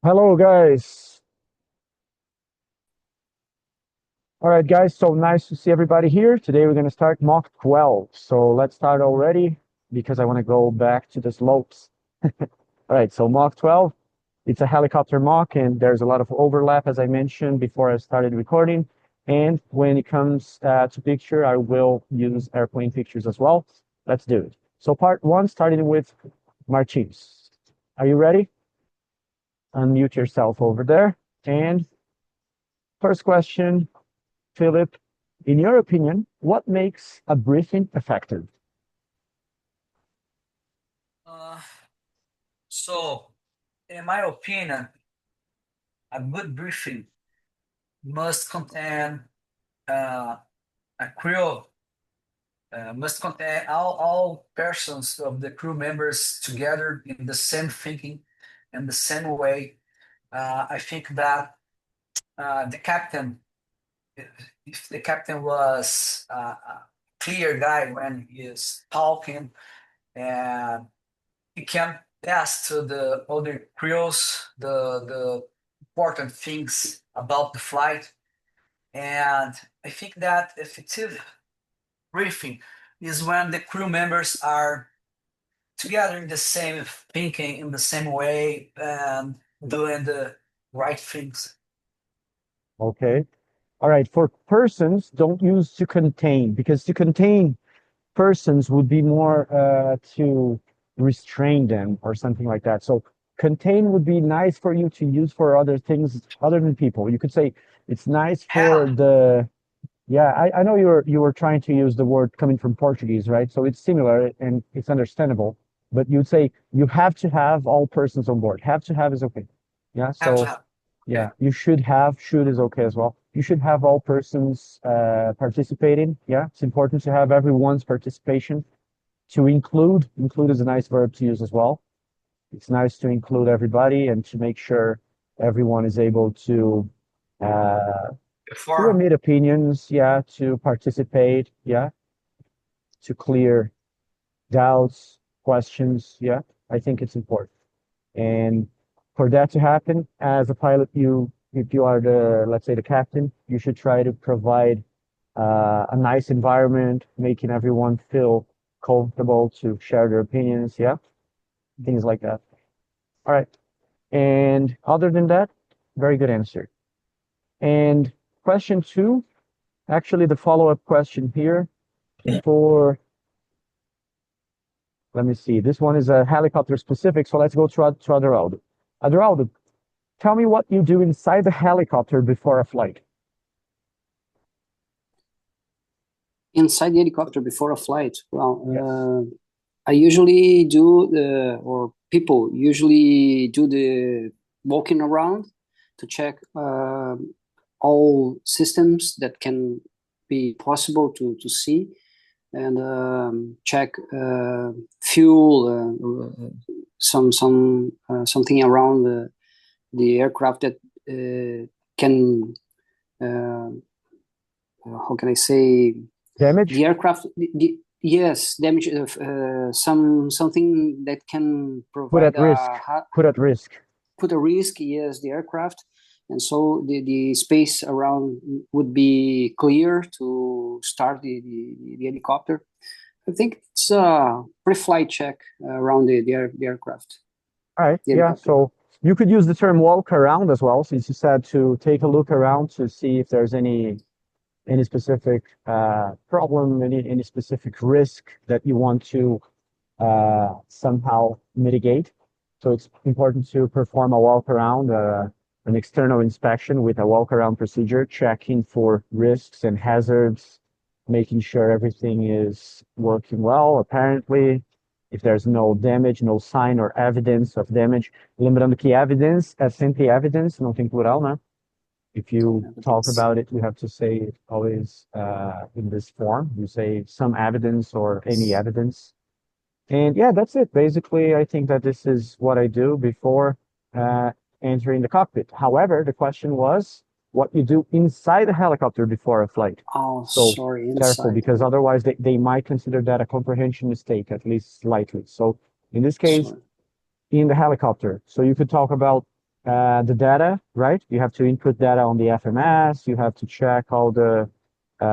Hello, guys. All right, guys. So nice to see everybody here. Today we're going to start mock 12. So let's start already because I want to go back to the slopes. All right, so mock 12, it's a helicopter mock, and there's a lot of overlap, as I mentioned before I started recording. And when it comes to picture, I will use airplane pictures as well. Let's do it. So part one, starting with Martins. Are you ready? Unmute yourself over there. And first question, Philip, in your opinion, what makes a briefing effective? Uh, so, in my opinion, a good briefing must contain a crew, must contain all persons of the crew members together in the same thinking and the same way. I think that the captain, if the captain was a clear guy when he is talking, and he can pass to the other crews the important things about the flight. And I think that effective briefing is when the crew members are together in the same thinking, in the same way, and doing the right things. Okay. All right. For persons, don't use to contain, because to contain persons would be more to restrain them or something like that. So contain would be nice for you to use for other things other than people. You could say it's nice for Hell, the, yeah, I know you were trying to use the word coming from Portuguese, right? So it's similar and it's understandable, but you'd say you have to have all persons on board. Have to have is okay. Yeah. have to So have. yeah, Okay. you should have, should is okay as well. You should have all persons participating. Yeah, it's important to have everyone's participation. To include is a nice verb to use as well. It's nice to include everybody and to make sure everyone is able uh, to Perform. emit opinions. Yeah, to participate. Yeah, to clear doubts, questions. Yeah, I think it's important. And for that to happen, as a pilot, if you are the, let's say, the captain, you should try to provide a nice environment, making everyone feel comfortable to share their opinions. Yeah, things like that. All right. And other than that, very good answer. And question two, actually, the follow-up question here for, let me see, this one is a helicopter specific. So let's go to Adraldo. Adraldo, tell me what you do inside the helicopter before a flight. Inside the helicopter before a flight. Yes. I usually do or people usually do the walking around to check all systems that can be possible to see, and check fuel, something around the aircraft that can, how can I say, Damage? the aircraft, yes, damage, something that can Put provide at risk. Put at risk. put a risk, yes, the aircraft. And so the space around would be clear to start the helicopter. I think it's a pre-flight check around the aircraft, All right. the Yeah. helicopter. So you could use the term walk around as well, since you said to take a look around to see if there's any specific problem, any specific risk that you want to somehow mitigate. So it's important to perform a walk around, an external inspection with a walk around procedure, checking for risks and hazards, making sure everything is working well, apparently. If there's no damage, no sign or evidence of damage. Lembrando que evidence é sempre evidence, não tem plural, né? If you talk Evidence. about it, you have to say it always in this form. You say some evidence or any evidence. And yeah, that's it. Basically, I think that this is what I do before uh, entering the cockpit. However, the question was what you do inside the helicopter before a flight. Oh, So sorry, careful, inside. because otherwise they might consider that a comprehension mistake, at least slightly. So in this case, Sorry. in the helicopter. So you could talk about the data, right? You have to input data on the FMS. You have to check all the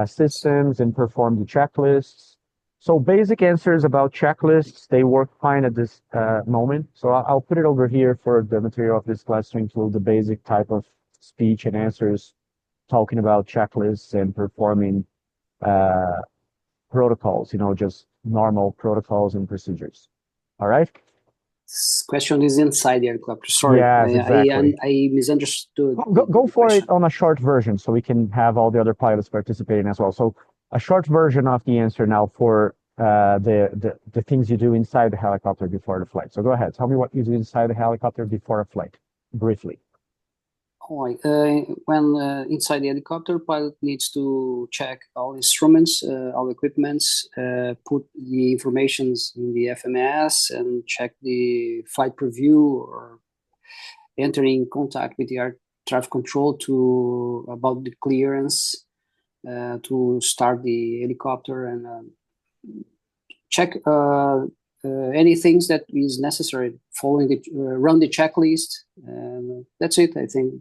systems and perform the checklists. So basic answers about checklists, they work fine at this moment. So I'll put it over here for the material of this class to include the basic type of speech and answers talking about checklists and performing protocols, just normal protocols and procedures. All right? This question is inside the helicopter. Sorry, Yes, exactly. I misunderstood. Go for it on a short version so we can have all the other pilots participating as well. So a short version of the answer now for the things you do inside the helicopter before the flight. So go ahead. Tell me what you do inside the helicopter before a flight, briefly. When inside the helicopter, pilot needs to check all instruments, all equipments, put the informations in the FMS, and check the flight preview, or entering contact with the air traffic control about the clearance to start the helicopter, and check any things that is necessary, run the checklist, and that's it, I think.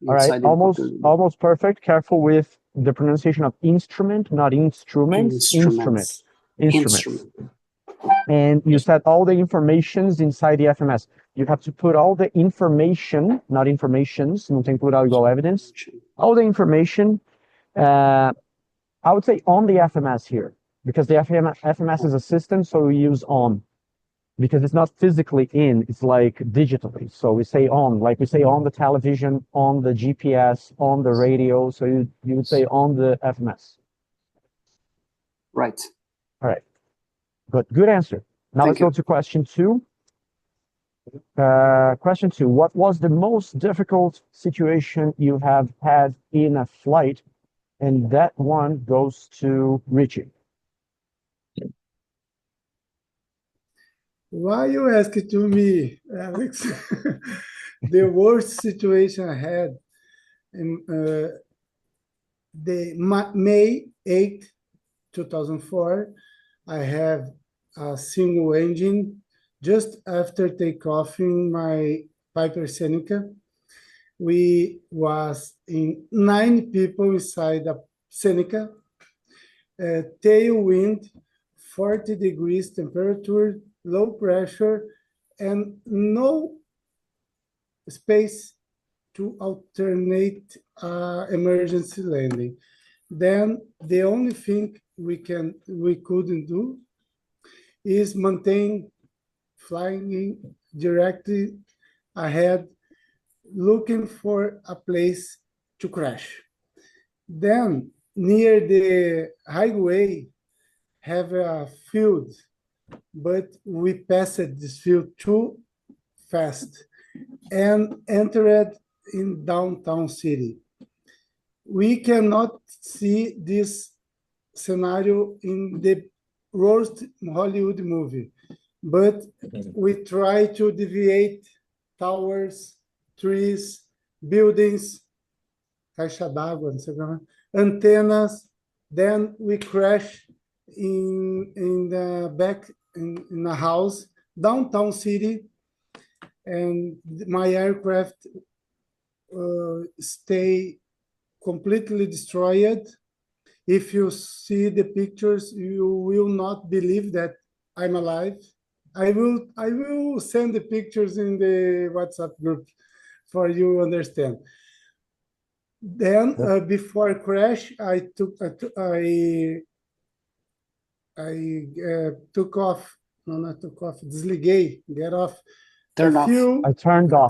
All right, almost perfect. Careful with the pronunciation of instrument, not instruments. Instruments. And you said all the informations inside the FMS. You have to put all the information, not informations, não tem plural igual evidence. All the information, I would say on the FMS here, because the FMS is a system, so we use on. Because it's not physically in, it's like digitally. So we say on, like we say on the television, on the GPS, on the radio. So you would say on the FMS. Right. All right. Good answer. Now let's go to question 2. Question 2. What was the most difficult situation you have had in a flight? And that one goes to Richie. Why you ask it to me, Alex? The worst situation I had in May 8, 2004, I have a single engine just after takeoffing my Piper Seneca. We was in 9 people inside the Seneca, tailwind, 40 degrees temperature, low pressure, and no space to alternate emergency landing. Then the only thing we couldn't do is maintain flying directly ahead, looking for a place to crash. Then near the highway have a field, but we passed this field too fast and entered in downtown city. We cannot see this scenario in the worst Hollywood movie, but we try to deviate towers, trees, buildings, caixa d'água, antennas. Then we crash in the back in a house, downtown city, and my aircraft stay completely destroyed. If you see the pictures, you will not believe that I'm alive. I will send the pictures in the WhatsApp group for you understand. Then before crash, I took off. No, not took off. Desliguei. Get off. Turn off. I turned off.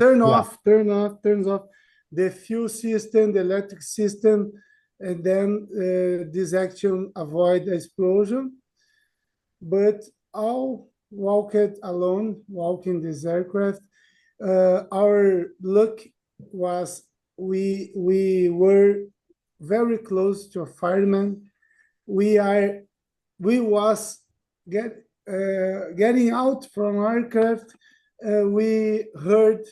Turns off the fuel system, the electric system, and then this action avoid explosion. But all walking this aircraft, our luck was we were very close to a fireman. We was getting out from aircraft. We heard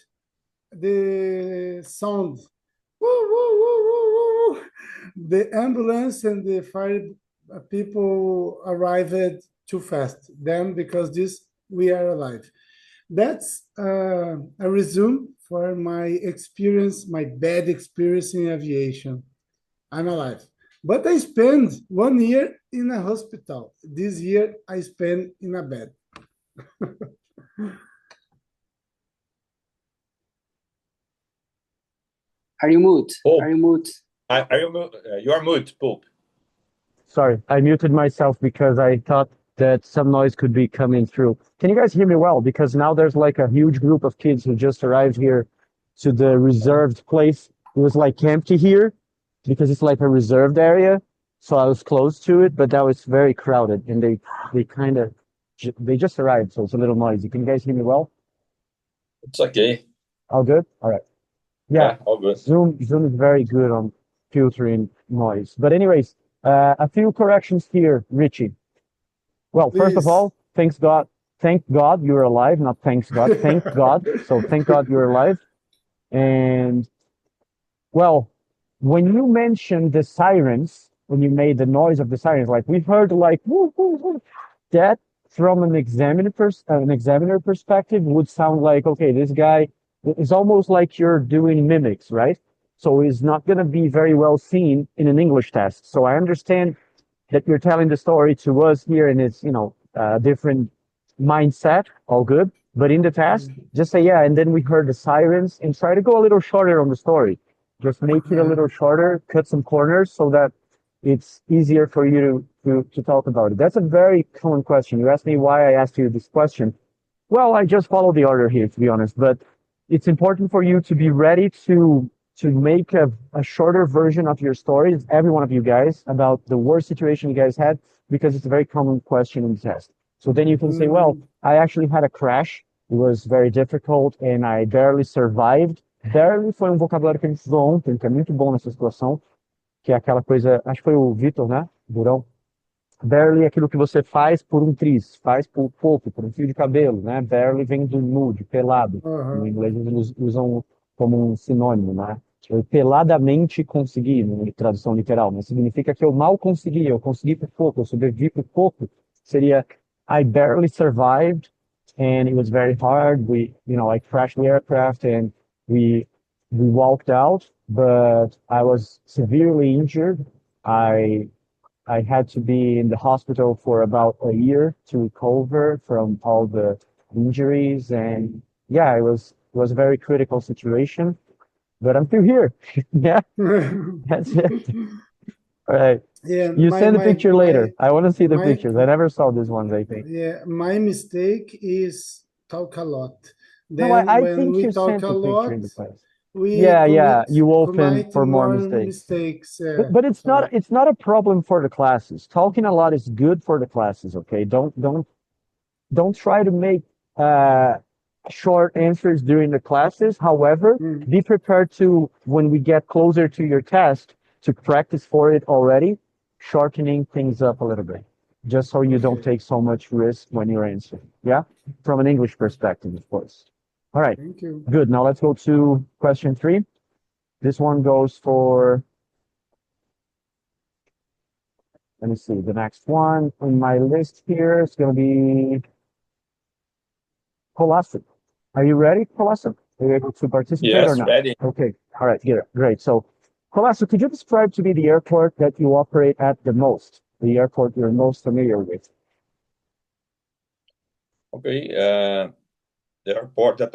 the sound. Woo, woo, woo, woo, woo. The ambulance and the fire people arrived too fast. Then, because we are alive. That's a resume for my experience, my bad experience in aviation. I'm alive. But I spent 1 year in a hospital. This year I spent in a bed. Are you mute? Oh. Are you mute? You are mute, Pope. Sorry, I muted myself because I thought that some noise could be coming through. Can you guys hear me well? Because now there's like a huge group of kids who just arrived here to the reserved place. It was like empty here because it's like a reserved area. So I was close to it, but now it's very crowded and they just arrived. So it's a little noisy. Can you guys hear me well? It's okay. All good? All right. Yeah, all good. Zoom is very good on filtering noise. But anyways, a few corrections here, Richie. Well, first of Please. all, thank God you're alive, not thanks God, thank God. So thank God you're alive. And well, when you mentioned the sirens, when you made the noise of the sirens, like we've heard like woo, woo, woo, that from an examiner perspective would sound like, okay, this guy is almost like you're doing mimics, right? So it's not going to be very well seen in an English test. So I understand that you're telling the story to us here and it's, a different mindset, all good. But in the test, just say, yeah, and then we heard the sirens and try to go a little shorter on the story. Just make it a little shorter, cut some corners so that it's easier for you to talk about it. That's a very common question. You asked me why I asked you this question. Well, I just follow the order here, to be honest, but it's important for you to be ready to make a shorter version of your stories, every one of you guys, about the worst situation you guys had, because it's a very common question in the test. So then you can say, well, I actually had a crash. It was very difficult and I barely survived. Barely foi vocabulário que a gente usou ontem, que é muito bom nessa situação, que é aquela coisa, acho que foi o Vitor, né? Burão. Barely é aquilo que você faz por um triz, faz por pouco, por um fio de cabelo, né? Barely vem do nude, pelado. No inglês eles usam como um sinônimo, né? Eu peladamente consegui, em tradução literal, mas significa que eu mal consegui, eu consegui por pouco, eu sobrevivi por pouco. Seria I barely survived and it was very hard. I crashed the aircraft and we walked out, but I was severely injured. I had to be in the hospital for about a year to recover from all the injuries, and yeah, it was a very critical situation. But I'm still here. Yeah, that's it. All right. Yeah, You send a picture later. I want to see the pictures. I never saw these ones, I think. Yeah, my mistake is talk a lot. No, Then I when think we you talk sent a the picture lot, in the class. we Yeah, you open commit for more mistakes. But it's not a problem for the classes. Talking a lot is good for the classes, okay? Don't try to make short answers during the classes. However, be prepared to, when we get closer to your test, to practice for it already, shortening things up a little bit, just so you don't take so much risk when you're answering. Yeah, from an English perspective, of course. All right, Thank you. good. Now let's go to question 3. This one goes for, let me see, the next one on my list here is going to be Colasso. Are you ready, Colasso? Are you able to participate or Yes, not? ready. Okay, all right, great. So, Colasso, could you describe to me the airport that you operate at the most, the airport you're most familiar with? Okay, the airport that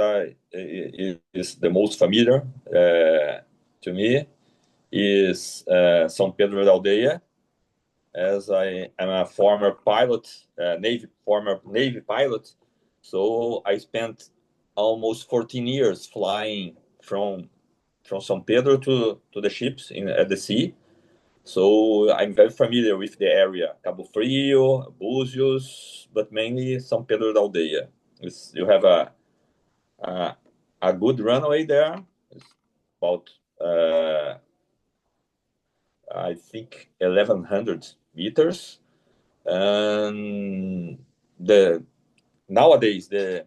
is the most familiar to me is São Pedro da Aldeia, as I am a former pilot, former Navy pilot. So I spent almost 14 years flying from São Pedro to the ships at the sea. So I'm very familiar with the area, Cabo Frio, Búzios, but mainly São Pedro da Aldeia. You have a good runway there. It's about I think 1,100 meters, and nowadays the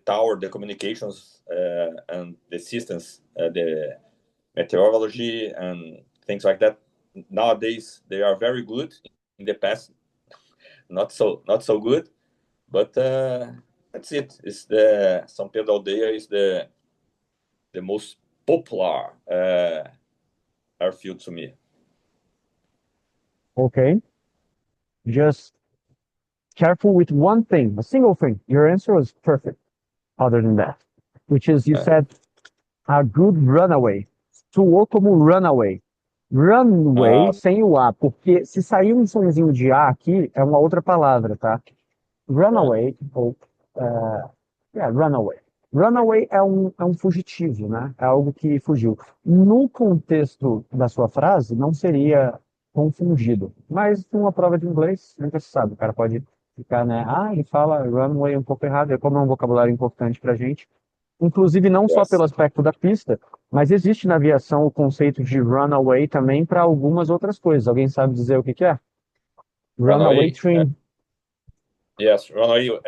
tower, the communications and the systems, the meteorology and things like that, nowadays they are very good. In the past, not so good, but That's it. It's São Pedro da Aldeia is the most popular airfield to me. Okay. Just careful with one thing, a single thing. Your answer was perfect, other than that, which is you said a good runaway. Soou como runaway. Runway sem o A, porque se sair um sonzinho de A aqui, é uma outra palavra, tá? Runaway, ou runaway. Runaway é um fugitivo, né? É algo que fugiu. No contexto da sua frase, não seria confundido. Mas numa prova de inglês, nunca se sabe. O cara pode ficar, né? Ah, ele fala runway um pouco errado. É como é um vocabulário importante pra gente. Inclusive, não só pelo aspecto da pista, mas existe na aviação o conceito de runaway também para algumas outras coisas. Alguém sabe dizer o que que é? Runaway trim. Yes, runaway,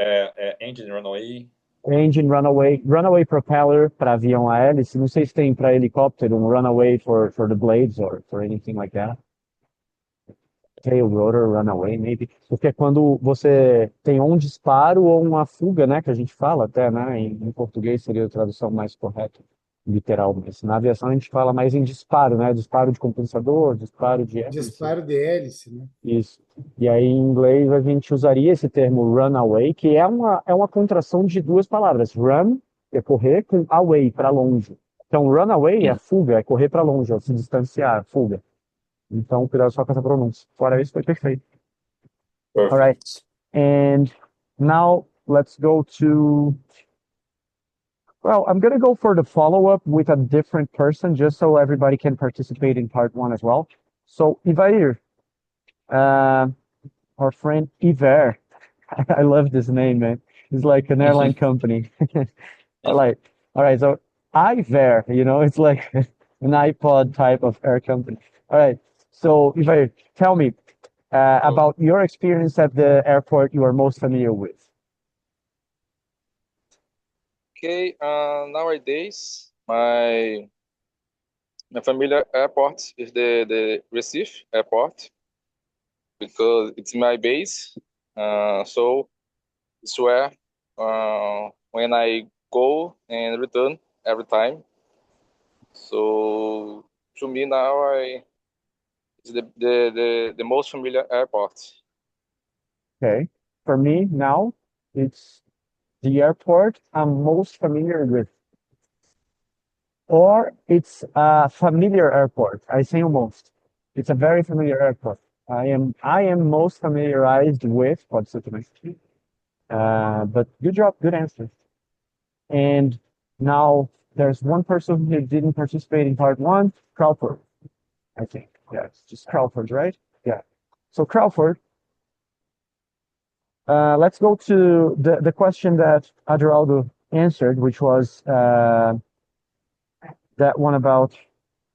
engine runaway. Engine runaway, runaway propeller para avião a hélice. Não sei se tem para helicóptero um runaway for the blades or for anything like that. Tail rotor runaway, maybe. Porque é quando você tem um disparo ou uma fuga, né? Que a gente fala até, né? Em português seria a tradução mais correta, literal. Mas na aviação a gente fala mais em disparo, né? Disparo de compensador, disparo de hélice. Disparo de hélice, né? Isso. E aí, em inglês, a gente usaria esse termo runaway, que é uma contração de duas palavras. Run é correr, com away, para longe. Então, runaway é fuga, é correr para longe, é se distanciar, fuga. Então, cuidado só com essa pronúncia. Fora isso, foi perfeito. Perfect. All right. And now, let's go to... Well, I'm going to go for the follow-up with a different person, just so everybody can participate in part one as well. So, Ivair, our friend Iver. I love this name, man. It's like an airline company. All right. So Iver, it's like an iPod type of air company. All right. So Iver, tell me about your experience at the airport you are most familiar with. Okay. Nowadays, my familiar airport is the Recife airport, because it's my base. So it's where when I go and return every time. So to me now, it's the most familiar airport. Okay. For me now, it's the airport I'm most familiar with. Or it's a familiar airport. I say almost. It's a very familiar airport. I am most familiarized with, pode ser também. But good job, good answer. And now there's one person who didn't participate in part one, Crawford, I think. Yeah, it's just Crawford, right? Yeah. So Crawford, let's go to the question that Adraldo answered, which was that one about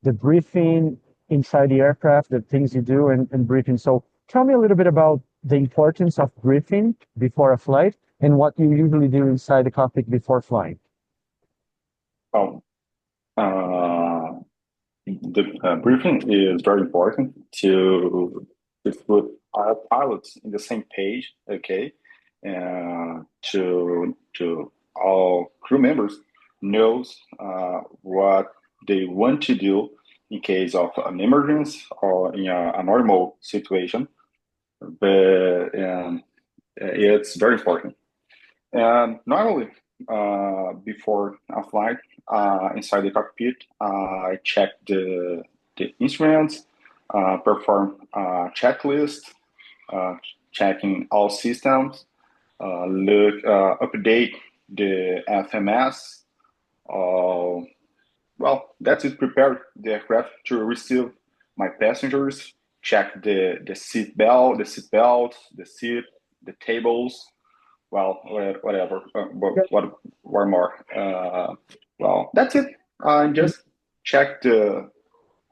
the briefing inside the aircraft, the things you do and briefing. So tell me a little bit about the importance of briefing before a flight and what you usually do inside the cockpit before flying. The briefing is very important to put our pilots in the same page, okay, and to all crew members knows what they want to do in case of an emergency or in a normal situation. But it's very important. And not only before a flight, inside the cockpit, I check the instruments, perform a checklist, checking all systems, update the FMS. Well, that is prepare the aircraft to receive my passengers, check the seat belt, the seat, the tables. Well, whatever. What more? Well, that's it. I just check the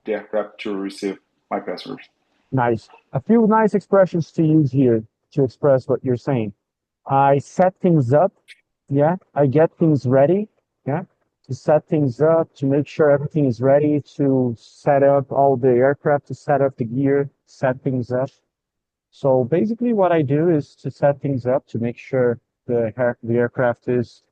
aircraft to receive my passengers. Nice. A few nice expressions to use here to express what you're saying. I set things up. Yeah. I get things ready. Yeah. To set things up, to make sure everything is ready, to set up all the aircraft, to set up the gear, set things up. So basically what I do is to set things up to make sure the aircraft is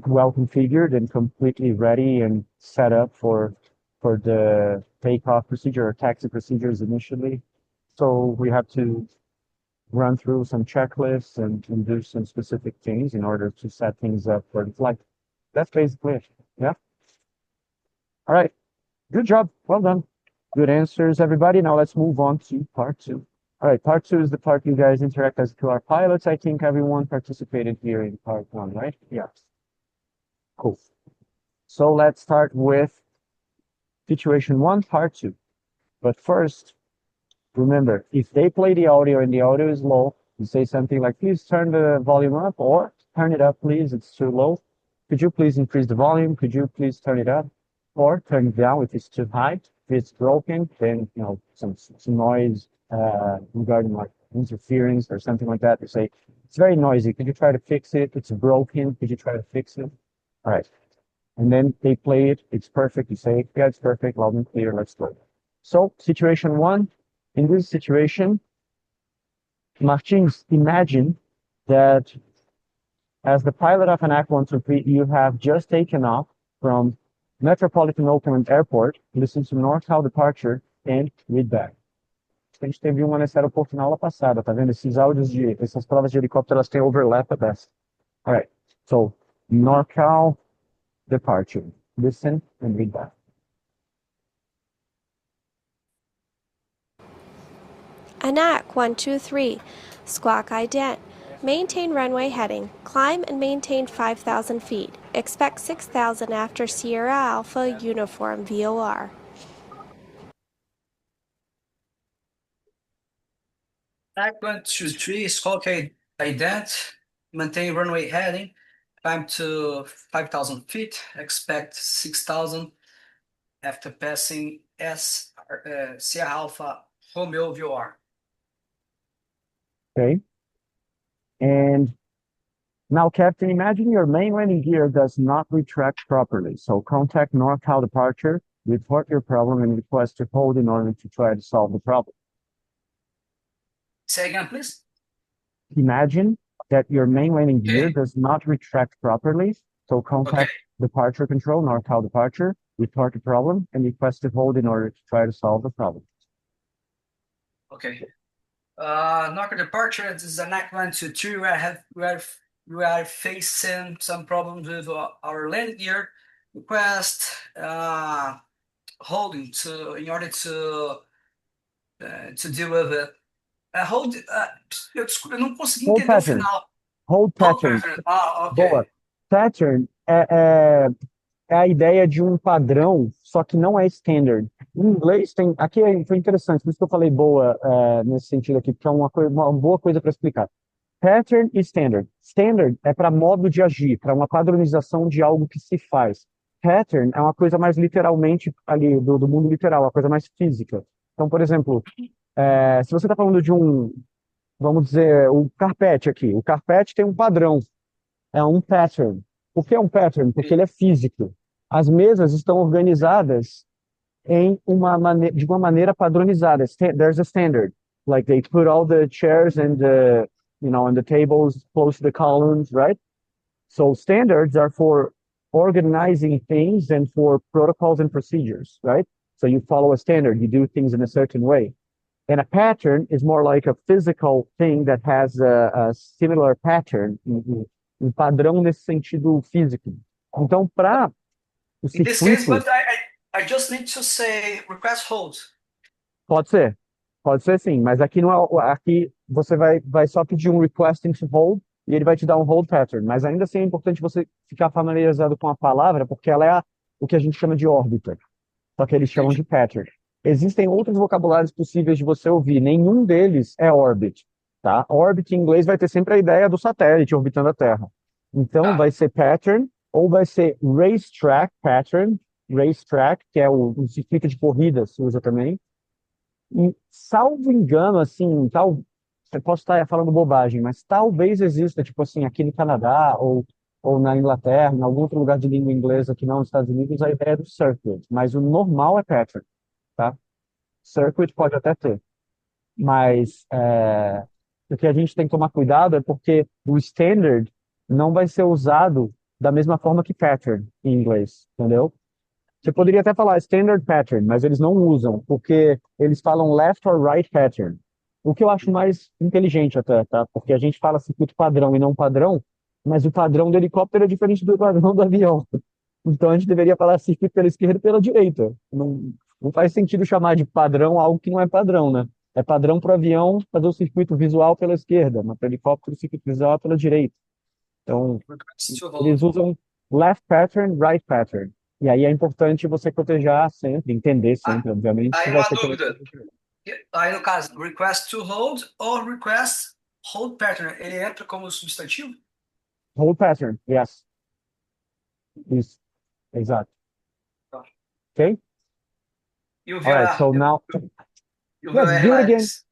well configured and completely ready and set up for the takeoff procedure or taxi procedures initially. So we have to run through some checklists and do some specific things in order to set things up for the flight. That's basically it. Yeah. All right. Good job. Well done. Good answers, everybody. Now let's move on to part 2. All right. Part 2 is the part you guys interact as to our pilots. I think everyone participated here in part 1, right? Yeah. Cool. So let's start with situation 1, part 2. But first, remember, if they play the audio and the audio is low, you say something like, please turn the volume up, or turn it up, please, it's too low. Could you please increase the volume? Could you please turn it up? Or turn it down if it's too high. If it's broken, then, you know, some noise regarding like interference or something like that. You say, it's very noisy. Could you try to fix it? It's broken. Could you try to fix it? All right. And then they play it. It's perfect. You say, yeah, it's perfect. Loud and clear. Let's go. So situation 1. In this situation, Martins, imagine that as the pilot of an Ac-123, you have just taken off from Metropolitan Oakland Airport, listen to NorCal departure, and read back. A gente teve uma nesse aeroporto na aula passada, tá vendo? Esses áudios essas provas de helicóptero, elas têm overlap at best. All right, so NorCal departure, listen and read back. ANAC 123, squawk ident. Maintain runway heading. Climb and maintain 5,000 feet. Expect 6,000 after Sierra Alpha Uniform VOR. Ac-123, squawk ident. Maintain runway heading. Climb to 5,000 feet. Expect 6,000 after passing Sierra Alpha Romeo VOR. Okay. And now, Captain, imagine your main landing gear does not retract properly. So contact NorCal departure, report your problem, and request to hold in order to try to solve the problem. Say again, please. Imagine that your main landing gear does not retract properly. So contact departure control, NorCal departure, report the problem, and request to hold in order to try to solve the problem. Okay. NorCal departure, this is an Ac-123 where we are facing some problems with our landing gear. Request holding in order to deal with it. Eu não consegui Hold entender o pattern. final. Hold pattern. Ok. Boa. Pattern é a ideia de um padrão, só que não é standard. Em inglês tem. Aqui foi interessante, por isso que eu falei boa nesse sentido aqui, porque é uma boa coisa para explicar. Pattern e standard. Standard é para modo de agir, para uma padronização de algo que se faz. Pattern é uma coisa mais literalmente ali do mundo literal, uma coisa mais física. Então, por exemplo, se você está falando de vamos dizer, o carpete aqui. O carpete tem um padrão, é um pattern. O que é um pattern? Porque ele é físico. As mesas estão organizadas de uma maneira padronizada. There's a standard. Like they put all the chairs and the tables close to the columns, right? So standards are for organizing things and for protocols and procedures, right? So you follow a standard, you do things in a certain way. And a pattern is more like a physical thing that has a similar pattern, um padrão nesse sentido físico. Então, para o In this case, circuito, but I just need to say request hold. pode ser sim, mas aqui não é, aqui você vai só pedir um requesting to hold e ele vai te dar um hold pattern, mas ainda assim é importante você ficar familiarizado com a palavra, porque ela é o que a gente chama de órbita, só que eles chamam de pattern. Existem outros vocabulários possíveis de você ouvir, nenhum deles é orbit, tá? Orbit em inglês vai ter sempre a ideia do satélite orbitando a Terra. Então vai ser pattern ou vai ser racetrack pattern, racetrack, que é o circuito de corrida, se usa também. E, salvo engano, assim, eu posso estar falando bobagem, mas talvez exista, tipo assim, aqui no Canadá ou na Inglaterra, em algum outro lugar de língua inglesa que não nos Estados Unidos, a ideia do circuit, mas o normal é pattern. Tá? Circuit pode até ter, mas o que a gente tem que tomar cuidado é porque o standard não vai ser usado da mesma forma que pattern em inglês, entendeu? Você poderia até falar standard pattern, mas eles não usam, porque eles falam left or right pattern. O que eu acho mais inteligente até, tá? Porque a gente fala circuito padrão e não padrão, mas o padrão do helicóptero é diferente do padrão do avião. Então a gente deveria falar circuito pela esquerda e pela direita. Não faz sentido chamar de padrão algo que não é padrão, né? É padrão para o avião fazer o circuito visual pela esquerda, mas para o helicóptero o circuito visual é pela direita. Então, Request to eles hold. usam left pattern, right pattern. E aí é importante você cotejar sempre, entender sempre, obviamente, que Aí vai uma ser dúvida. Aí no caso, request to hold ou request hold pattern, ele entra como substantivo? hold pattern, yes. Isso, exato. Tá. Okay? E o All right, so now, yes,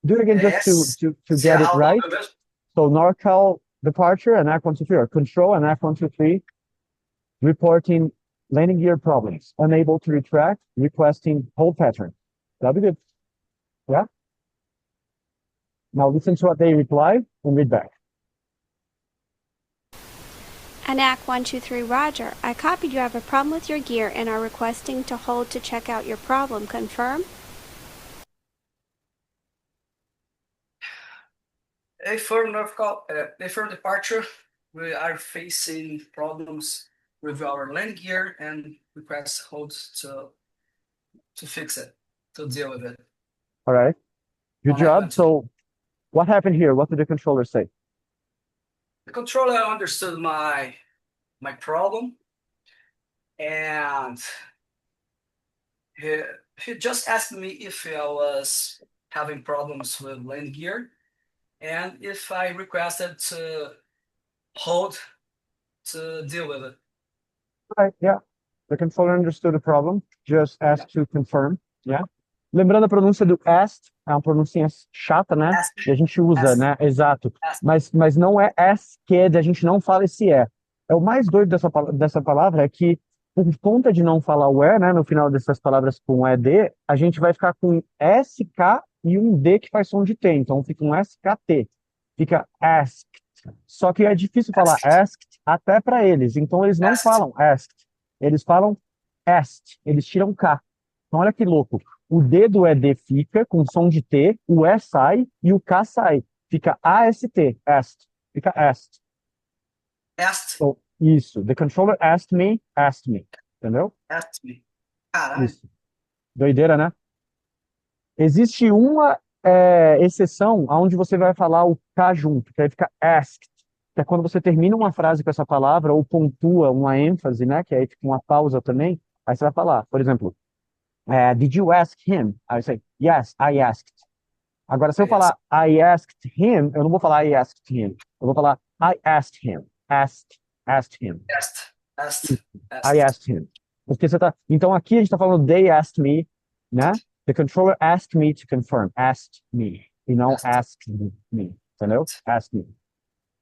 do it again just to se get it a right. aula mesmo? So NorCal departure and F123, or control and F123, reporting landing gear problems, unable to retract, requesting hold pattern. That'll be good. Yeah? Now listen to what they reply and read back. ANAC 123 Roger, I copied you have a problem with your gear and are requesting to hold to check out your problem. Confirm? A firm departure, we are facing problems with our land gear and request hold to fix it, to deal with it. All right. Good job. So what happened here? What did the controller say? The controller understood my problem, and he just asked me if I was having problems with land gear, and if I requested to hold to deal with it. Right, yeah. The controller understood the problem, just asked to confirm, yeah. Lembrando a pronúncia do asked, é uma pronúncia chata, né? Asked. E a gente usa, Asked. né? Exato. Asked. Mas não é asked, a gente não fala esse é. É o mais doido dessa palavra é que, por conta de não falar o é, né? No final dessas palavras com ED, a gente vai ficar com SK e um D que faz som de T. Então fica um SKT. Fica asked. Só que é difícil falar asked até para eles. Então eles não falam asked. Eles falam asked. Eles tiram K. Então olha que louco. O D do ED fica com som de T, o E sai e o K sai. Fica AST, asked. Fica asked. Asked. So, isso. The controller asked me. Entendeu? Asked me. Caralho. Isso. Doideira, né? Existe uma exceção onde você vai falar o K junto, que aí fica asked. Que é quando você termina uma frase com essa palavra ou pontua uma ênfase, né? Que aí fica uma pausa também. Aí você vai falar, por exemplo, did you ask him? Aí você, yes, I asked. Agora, se eu falar I asked him, eu não vou falar I asked him. Eu vou falar I asked him. Asked him. Asked. I asked him. Porque você tá... Então aqui a gente está falando they asked me, né? The controller asked me to confirm. Asked me. E não asked me. Entendeu? Asked me.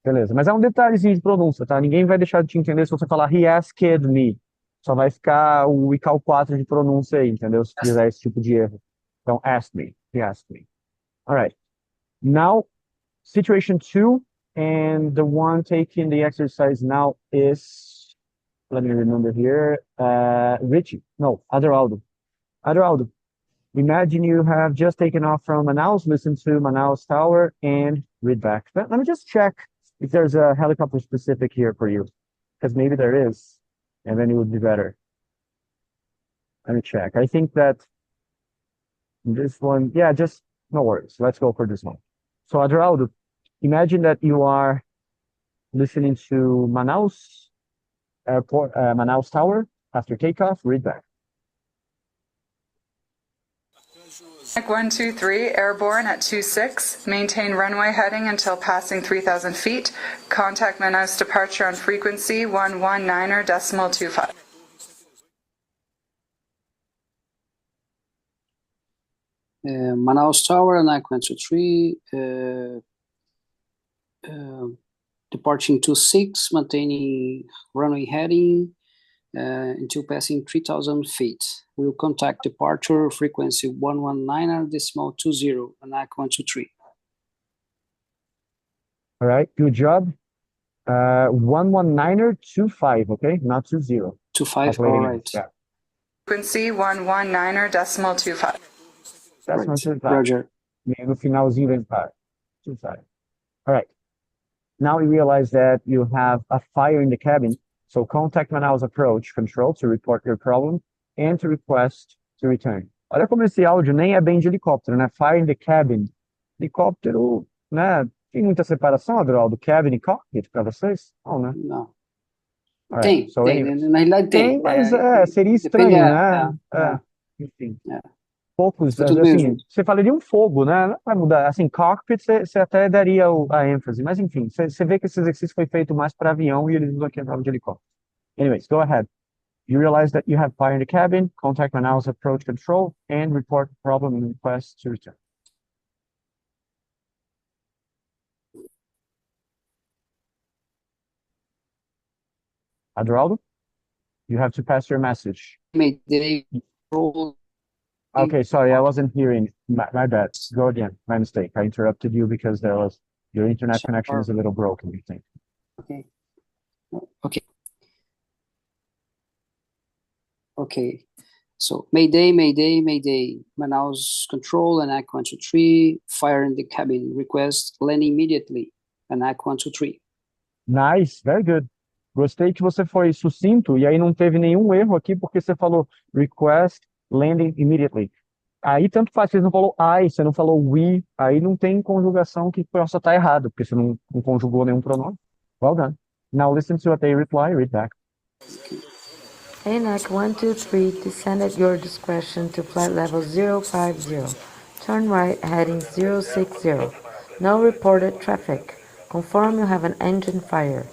Beleza. Mas é um detalhezinho de pronúncia, tá? Ninguém vai deixar de te entender se você falar he asked me. Só vai ficar o ICAO 4 de pronúncia aí, entendeu? Se fizer esse tipo de erro. Então, asked me. He asked me. All right. Now, situation 2, and the one taking the exercise now is, let me remember here, Richie. No, Aderaldo. Aderaldo, imagine you have just taken off from Manaus, listen to Manaus Tower, and read back. Let me just check if there's a helicopter specific here for you, because maybe there is, and then it would be better. Let me check. I think that this one, yeah, just no worries. Let's go for this one. So, Aderaldo, imagine that you are listening to Manaus Airport, Manaus Tower. After takeoff, read back. Mike 123, airborne at 26. Maintain runway heading until passing 3,000 feet. Contact Manaus departure on frequency 119.25. Manaus Tower, ANAC 123, departing 26, maintaining runway heading until passing 3,000 feet. We will contact departure frequency 119.20, ANAC 123. All right, good job. 119er25, okay? Not 20. 25, all Calculating it, right. yeah. Frequency 119er decimal 25. That's Right. 25. Roger. Meio no finalzinho do entire. 25. All right. Now we realize that you have a fire in the cabin. So contact Manaus approach control to report your problem and to request to return. Olha como esse áudio nem é bem de helicóptero, né? Fire in the cabin. Helicóptero, né? Tem muita separação, Adroal, do cabin e cockpit para vocês? Não, né? Não. All right. Tem, So tem. anyways. Na realidade tem. Tem, mas seria depende, estranho, né? Enfim. Poucos, É tudo assim, mesmo. você falaria um fogo, né? Não vai mudar. Assim, cockpit, você até daria a ênfase. Mas, enfim, você vê que esse exercício foi feito mais para avião e eles usam aqui a prova de helicóptero. Anyways, go ahead. You realize that you have fire in the cabin, contact Manaus approach control, and report the problem and request to return. Adroaldo, you have to pass your message. Mayday roll. Okay, sorry, I wasn't hearing. My bad. Go again. My mistake. I interrupted you because your internet connection is a little broken, you think. Okay. Okay. Okay. So Mayday, Mayday, Mayday. Manaus control, ANAC 123. Fire in the cabin. Request landing immediately. ANAC 123. Nice, very good. Gostei que você foi sucinto e aí não teve nenhum erro aqui porque você falou request landing immediately. Aí tanto faz, você não falou I, você não falou we, aí não tem conjugação que possa estar errado, porque você não conjugou nenhum pronome. Well done. Now listen to what they reply, read back. ANAC 123 descend at your discretion to flight level 050. Turn right heading 060. No reported traffic. Confirm you have an engine fire.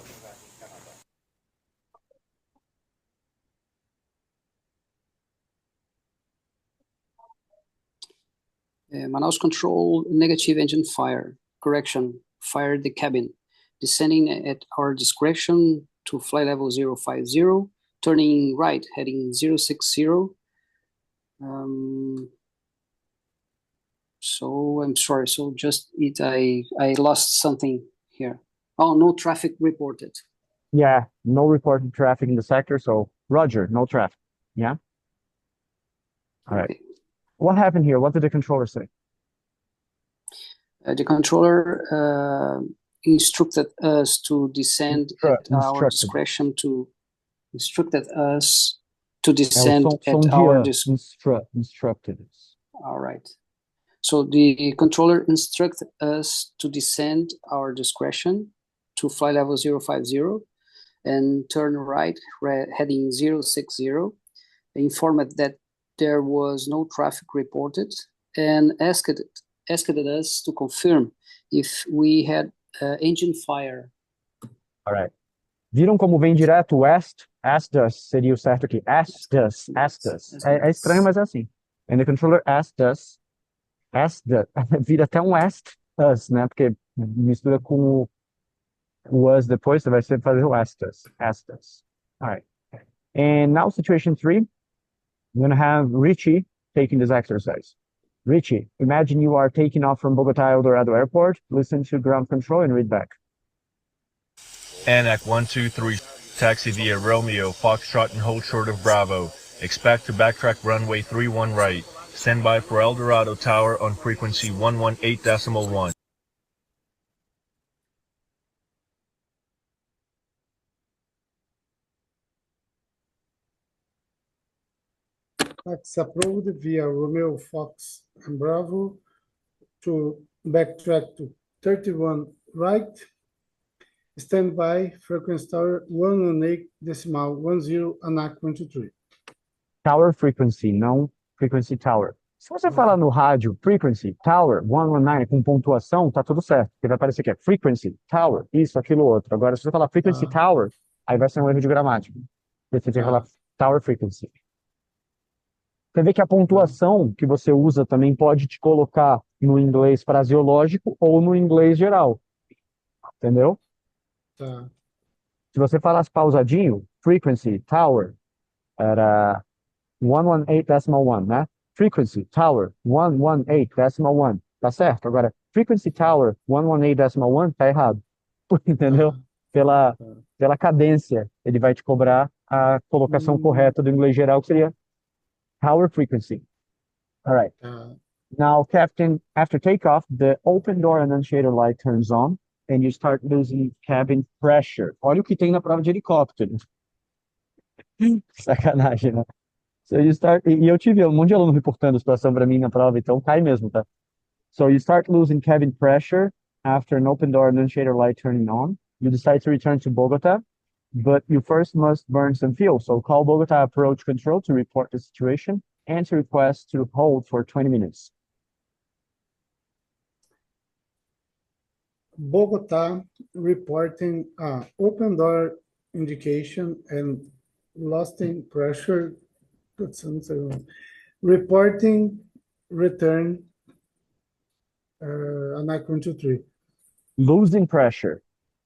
Manaus control, negative engine fire. Correction, fire the cabin. Descending at our discretion to flight level 050. Turning right, heading 060. So I'm sorry, so just I lost something here. Oh, no traffic reported. Yeah, no reported traffic in the sector, so Roger, no traffic. Yeah? All right. Okay. What happened here? What did the controller say? The controller instructed us to descend at our discretion to instructed us to descend at our discretion. Instructed us. All right. So the controller instructed us to descend our discretion to flight level 050 and turn right, heading 060. Informed that there was no traffic reported and asked us to confirm if we had engine fire. All right. Viram como vem direto west? Asked us seria o certo aqui. Asked us. É estranho, mas é assim. And the controller asked us. Vira até um asked us, né? Porque mistura com o us depois, você vai sempre fazer o asked us. All right. And now situation 3. I'm going to have Richie taking this exercise. Richie, imagine you are taking off from Bogota Eldorado Airport. Listen to ground control and read back. ANAC 123, taxi via Romeo, Foxtrot and hold short of Bravo. Expect to backtrack runway 31 right. Stand by for Eldorado Tower on frequency 118.1. Taxi approved via Romeo, Fox, and Bravo to backtrack to 31 right. Stand by, frequency tower 118.10, ANAC 123. Tower frequency, não frequency tower. Se você falar no rádio frequency tower 119 com pontuação, tá tudo certo. Porque vai aparecer que é frequency tower, isso, aquilo, outro. Agora, se você falar frequency tower, aí vai ser um erro de gramática. Você tem que falar tower frequency. Você vê que a pontuação que você usa também pode te colocar no inglês fraseológico ou no inglês geral. Entendeu? Tá. Se você falasse pausadinho, frequency tower era 118.1, né? Frequency tower 118.1, tá certo? Agora, frequency tower 118.1 tá errado. Entendeu? pela cadência, ele vai te cobrar a colocação correta do inglês geral, que seria power frequency. All right. Now, Captain, after takeoff, the open door annunciator light turns on and you start losing cabin pressure. Olha o que tem na prova de helicóptero. Sacanagem, né? So you start, e eu tive um monte de aluno reportando a situação para mim na prova, então cai mesmo, tá? So you start losing cabin pressure after an open door annunciator light turning on. You decide to return to Bogota, but you first must burn some fuel. So call Bogota approach control to report the situation and to request to hold for 20 minutes. Bogota reporting open door indication and lost in pressure. Reporting return ANAC 123. Losing pressure.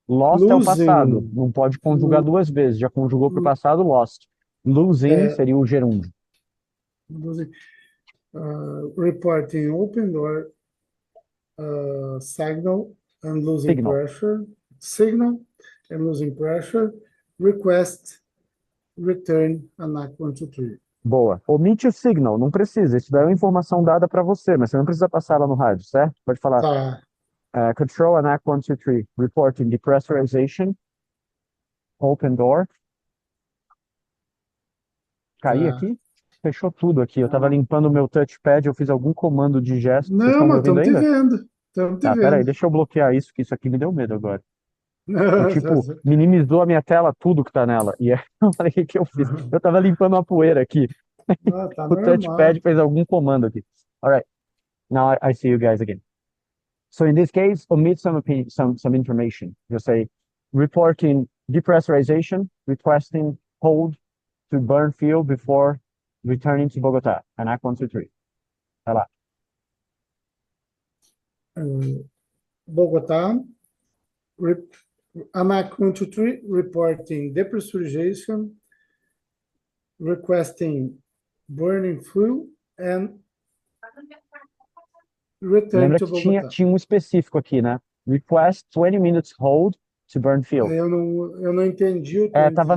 Lost é o passado. Não pode conjugar duas vezes. Já conjugou para o passado, lost. Losing seria o gerúndio. Losing, reporting open door signal and losing pressure. Signal and losing pressure. Request return ANAC 123. Boa. Omite o signal, não precisa. Isso daí é uma informação dada para você, mas você não precisa passar ela no rádio, certo? Pode falar. Tá. Control ANAC 123, reporting depressurization, open door. Caí aqui? Fechou tudo aqui. Eu tava limpando o meu touchpad, eu fiz algum comando de gesto. Vocês estão me Não, mas ouvindo estamos te ainda? vendo. Estamos te Tá, vendo. peraí, deixa eu bloquear isso, que isso aqui me deu medo agora. Tipo, minimizou a minha tela, tudo que tá nela. E aí eu falei, o que eu fiz? Eu tava limpando uma poeira aqui. Tá O normal. touchpad fez algum comando aqui. All right. Now I see you guys again. So in this case, omit some information. Just say reporting depressurization, requesting hold to burn fuel before returning to Bogota. ANAC 123. Vai lá. Bogota, ANAC 123 reporting depressurization, requesting burning fuel and return Lembra to que Bogota. tinha um específico aqui, né? Request 20 minutes hold to burn fuel. Eu não entendi o Tava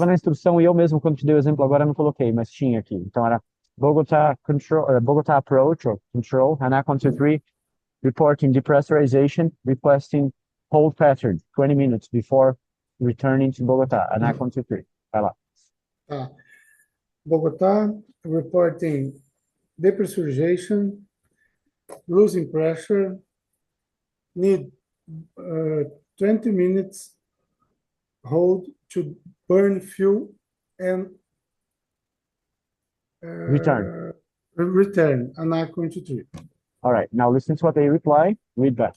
na instrução e eu mesmo, quando te dei o exemplo agora, não coloquei, mas tinha aqui. Então era Bogota approach or control, ANAC 123, reporting depressurization, requesting hold pattern 20 minutes before returning to Bogota, ANAC 123. Vai lá. Tá. Bogota reporting depressurization, losing pressure, need 20 minutes hold to burn fuel and Return. Return, ANAC 123. All right, now listen to what they reply. Read back.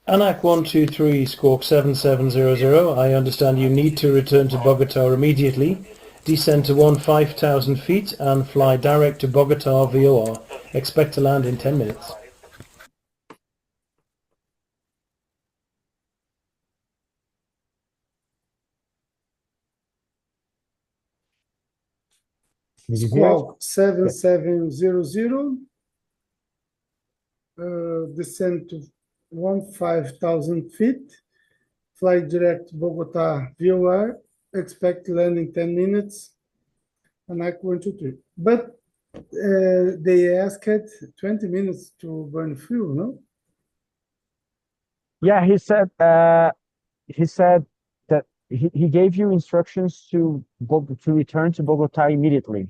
ANAC 123 squawk 7700. I understand you need to return to Bogota immediately. Descend to 5,000 feet and fly direct to Bogota VOR. Expect to land in 10 minutes. Squawk 7700. Descend to 15,000 feet. Fly direct to Bogota VOR. Expect landing 10 minutes. ANAC 123. But they asked 20 minutes to burn fuel, no? Yeah, he said that he gave you instructions to return to Bogota immediately,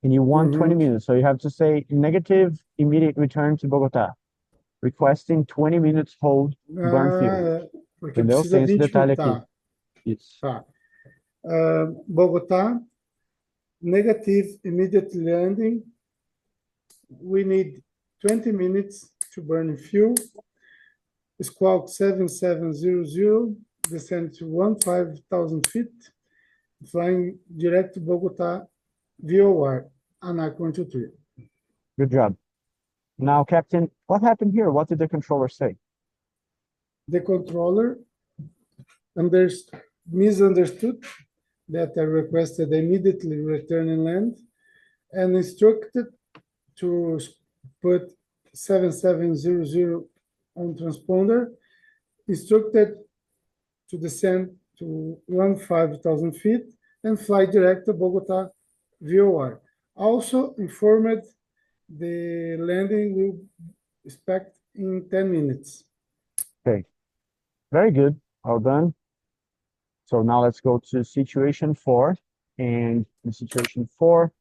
and you want 20 minutes. So you have to say negative immediate return to Bogota, requesting 20 minutes hold burn fuel. Porque Entendeu? precisa Tem esse 20 detalhe minutos. aqui. Isso. Tá. Bogota, negative immediate landing. We need 20 minutes to burn fuel. Squawk 7700, descend to 15,000 feet, flying direct to Bogota VOR, ANAC 123. Good job. Now, Captain, what happened here? What did the controller say? The controller misunderstood that I requested immediately return and land and instructed to put 7700 on transponder, instructed to descend to 15,000 feet and fly direct to Bogota VOR. Also informed the landing will expect in 10 minutes. Okay, very good, all done. So now let's go to situation 4. And in situation 4,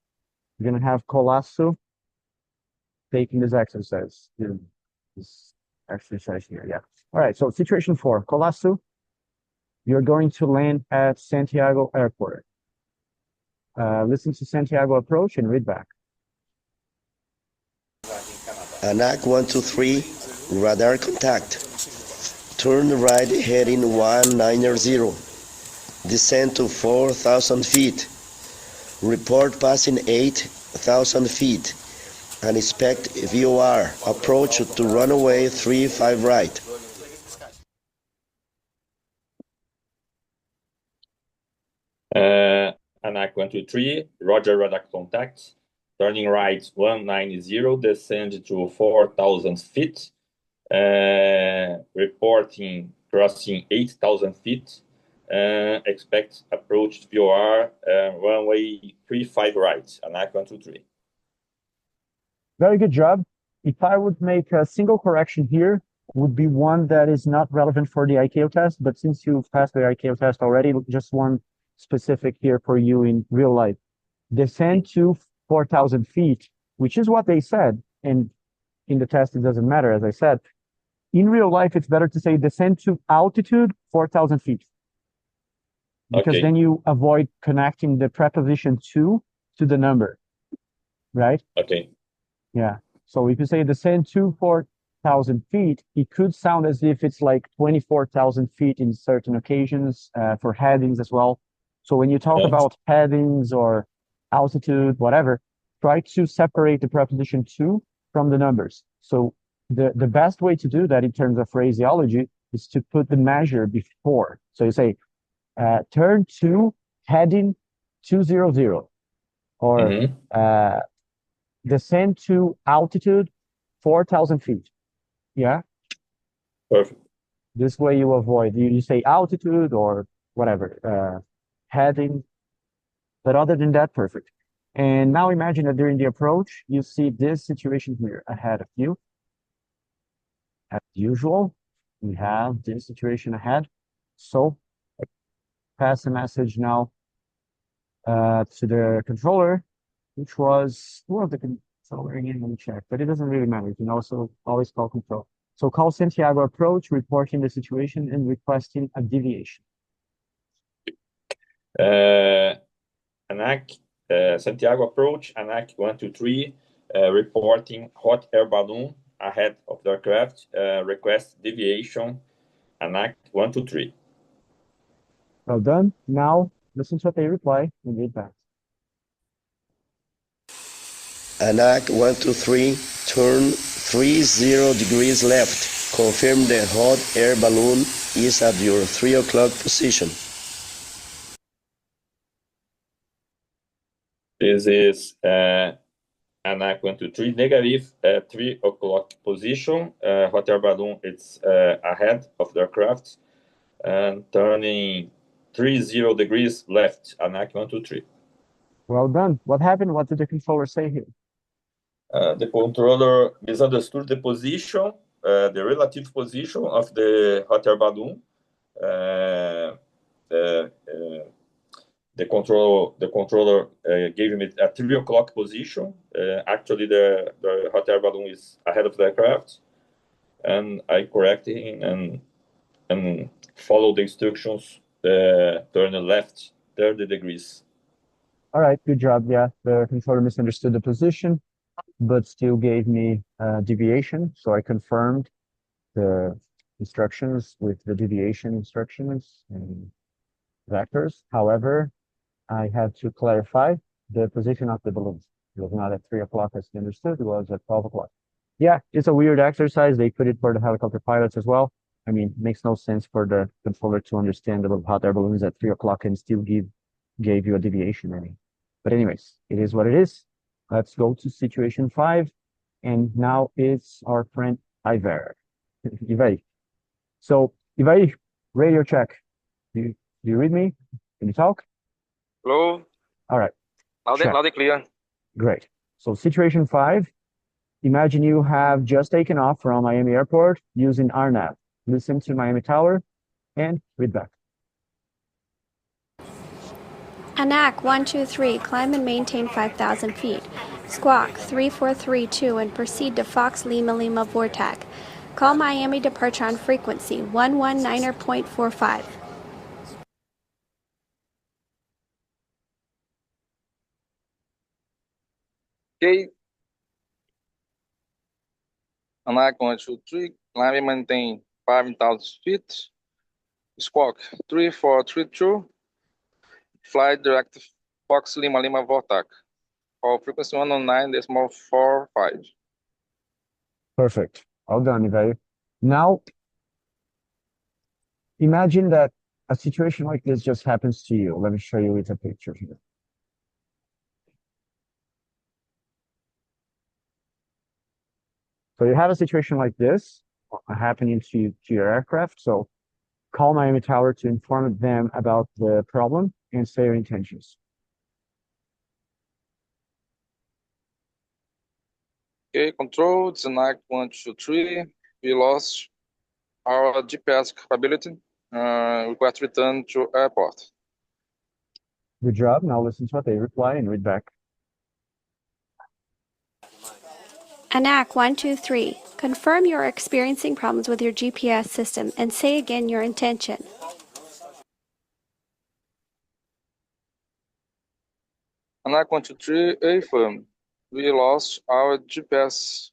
we're gonna have Colasso taking this exercise. This exercise here, yeah. All right, so situation 4, Colasso, you're going to land at Santiago Airport. Listen to Santiago approach and read back. ANAC 123, radar contact. Turn right heading 190. Descend to 4,000 feet. Report passing 8,000 feet. And expect VOR. Approach to runway 35 right. ANAC 123, Roger, radar contact. Turning right 190, descend to 4,000 feet. Reporting crossing 8,000 feet. Expect approach VOR runway 35 right, ANAC 123. Very good job. If I would make a single correction here, would be one that is not relevant for the ICAO test, but since you've passed the ICAO test already, just one specific here for you in real life. Descend to 4,000 feet, which is what they said, and in the test it doesn't matter, as I said. In real life, it's better to say descend to altitude 4,000 feet. Because then you avoid connecting the preposition to the number, right? Okay. Yeah. So if you say descend to 4,000 feet, it could sound as if it's like 24,000 feet in certain occasions for headings as well. So when you talk about headings or altitude, whatever, try to separate the preposition to from the numbers. So the best way to do that in terms of phraseology is to put the measure before. So you say, turn to heading 200, or descend to altitude 4,000 feet. Yeah. Perfect. This way you avoid, you say altitude or whatever, heading, but other than that, perfect. And now imagine that during the approach, you see this situation here ahead of you. As usual, we have this situation ahead. So pass a message now to the controller, which was, who was the controller again? Let me check, but it doesn't really matter. You can also always call control. So call Santiago approach, reporting the situation and requesting a deviation. ANAC Santiago approach, ANAC 123, reporting hot air balloon ahead of the aircraft, request deviation, ANAC 123. Well done. Now listen to what they reply and read back. ANAC 123, turn 30 degrees left. Confirm the hot air balloon is at your 3 o'clock position. This is ANAC 123, negative, 3 o'clock position. Hot air balloon, it's ahead of the aircraft and turning 30 degrees left, ANAC 123. Well done. What happened? What did the controller say here? The controller misunderstood the position, the relative position of the hot air balloon. The controller gave me a 3 o'clock position. Actually, the hot air balloon is ahead of the aircraft, and I corrected him and followed the instructions. Turn left 30 degrees. All right, good job. Yeah, the controller misunderstood the position, but still gave me deviation. So I confirmed the instructions with the deviation instructions and vectors. However, I had to clarify the position of the balloons. It was not at 3 o'clock as you understood, it was at 12 o'clock. Yeah, it's a weird exercise. They put it for the helicopter pilots as well. I mean, it makes no sense for the controller to understand the hot air balloons at 3 o'clock and still gave you a deviation. But anyways, it is what it is. Let's go to situation 5. And now it's our friend Ivar. Ivar. So Ivar, radio check. Do you read me? Can you talk? Hello. All right. Loud and clear. Great. So situation 5, imagine you have just taken off from Miami Airport using RNAV. Listen to Miami Tower and read back. ANAC 123, climb and maintain 5,000 feet. Squawk 3432 and proceed to Fox Lima Lima Vortac. Call Miami departure on frequency 119.45. Okay. ANAC 123, climb and maintain 5,000 feet. Squawk 3432. Fly direct Fox Lima Lima Vortac. Call frequency 119.45. Perfect. All done, Ivaio. Now, imagine that a situation like this just happens to you. Let me show you with a picture here. So you have a situation like this happening to your aircraft. So call Miami Tower to inform them about the problem and say your intentions. Okay, control, it's ANAC 123. We lost our GPS capability. Request return to airport. Good job. Now listen to what they reply and read back. ANAC 123, confirm you're experiencing problems with your GPS system and say again your intention. ANAC 123, affirm. We lost our GPS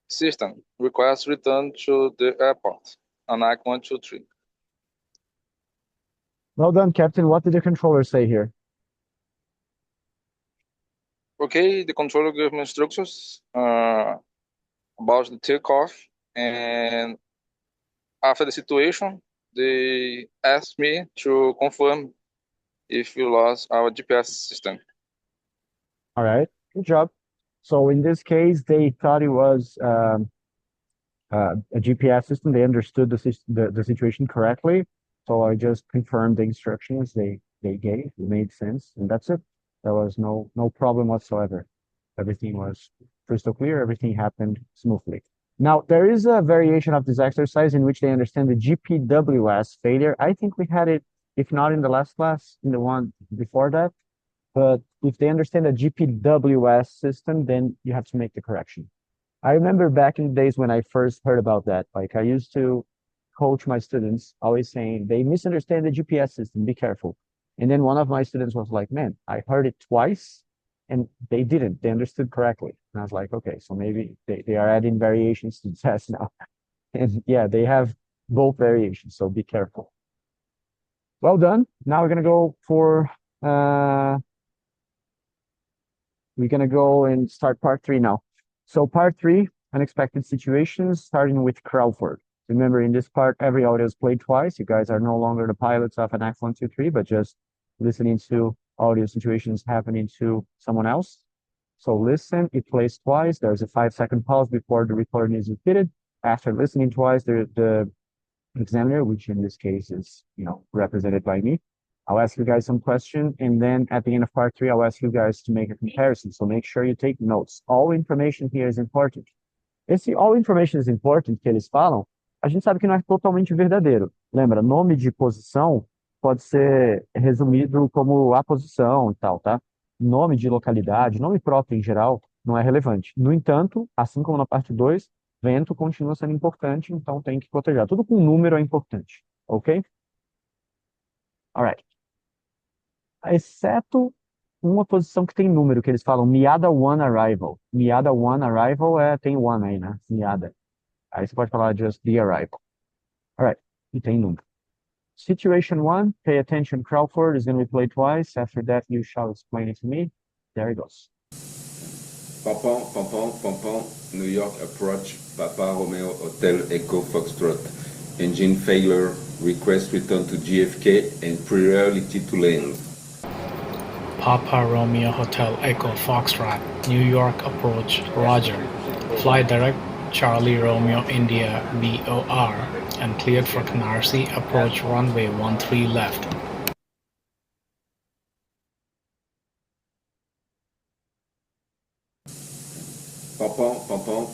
system. Request return to the airport. ANAC 123. Well done, Captain. What did the controller say here? Okay, the controller gave me instructions about the takeoff, and after the situation, they asked me to confirm if we lost our GPS system. All right, good job. So in this case, they thought it was a GPS system. They understood the situation correctly. So I just confirmed the instructions they gave. It made sense, and that's it. There was no problem whatsoever. Everything was crystal clear. Everything happened smoothly. Now, there is a variation of this exercise in which they understand the GPWS failure. I think we had it, if not in the last class, in the one before that. But if they understand the GPWS system, then you have to make the correction. I remember back in the days when I first heard about that, like I used to coach my students, always saying, they misunderstand the GPS system, be careful. And then one of my students was like, man, I heard it twice and they didn't, they understood correctly. And I was like, okay, so maybe they are adding variations to the test now. And yeah, they have both variations, so be careful. Well done. Now we're gonna go for, we're gonna go and start part 3 now. So part 3, unexpected situations, starting with Crawford. Remember, in this part, every audio is played twice. You guys are no longer the pilots of ANAC 123, but just listening to audio situations happening to someone else. So listen, it plays twice. There's a 5-second pause before the recording is repeated. After listening twice, the examiner, which in this case is, represented by me, I'll ask you guys some questions, and then at the end of part 3, I'll ask you guys to make a comparison. So make sure you take notes. All information here is important. Esse all information is important que eles falam, a gente sabe que não é totalmente verdadeiro. Lembra, nome de posição pode ser resumido como a posição e tal, tá? Nome de localidade, nome próprio em geral, não é relevante. No entanto, assim como na parte 2, vento continua sendo importante, então tem que proteger. Tudo com número é importante, ok? Alright. Exceto uma posição que tem número, que eles falam Miada 1 arrival. Miada 1 arrival tem 1 aí, né? Miada. Aí você pode falar just the arrival. Alright, e tem número. Situation 1, pay attention, Crawford is going to be played twice. After that, you shall explain it to me. There it goes. Pompon, Pompon, Pompon, New York approach, Papa Romeo Hotel Echo Foxtrot. Engine failure, request return to JFK and priority to land. Papa Romeo Hotel Echo Foxtrot, New York approach, Roger. Fly direct, Charlie Romeo India BOR, and cleared for Canarsie. Approach runway 13 left.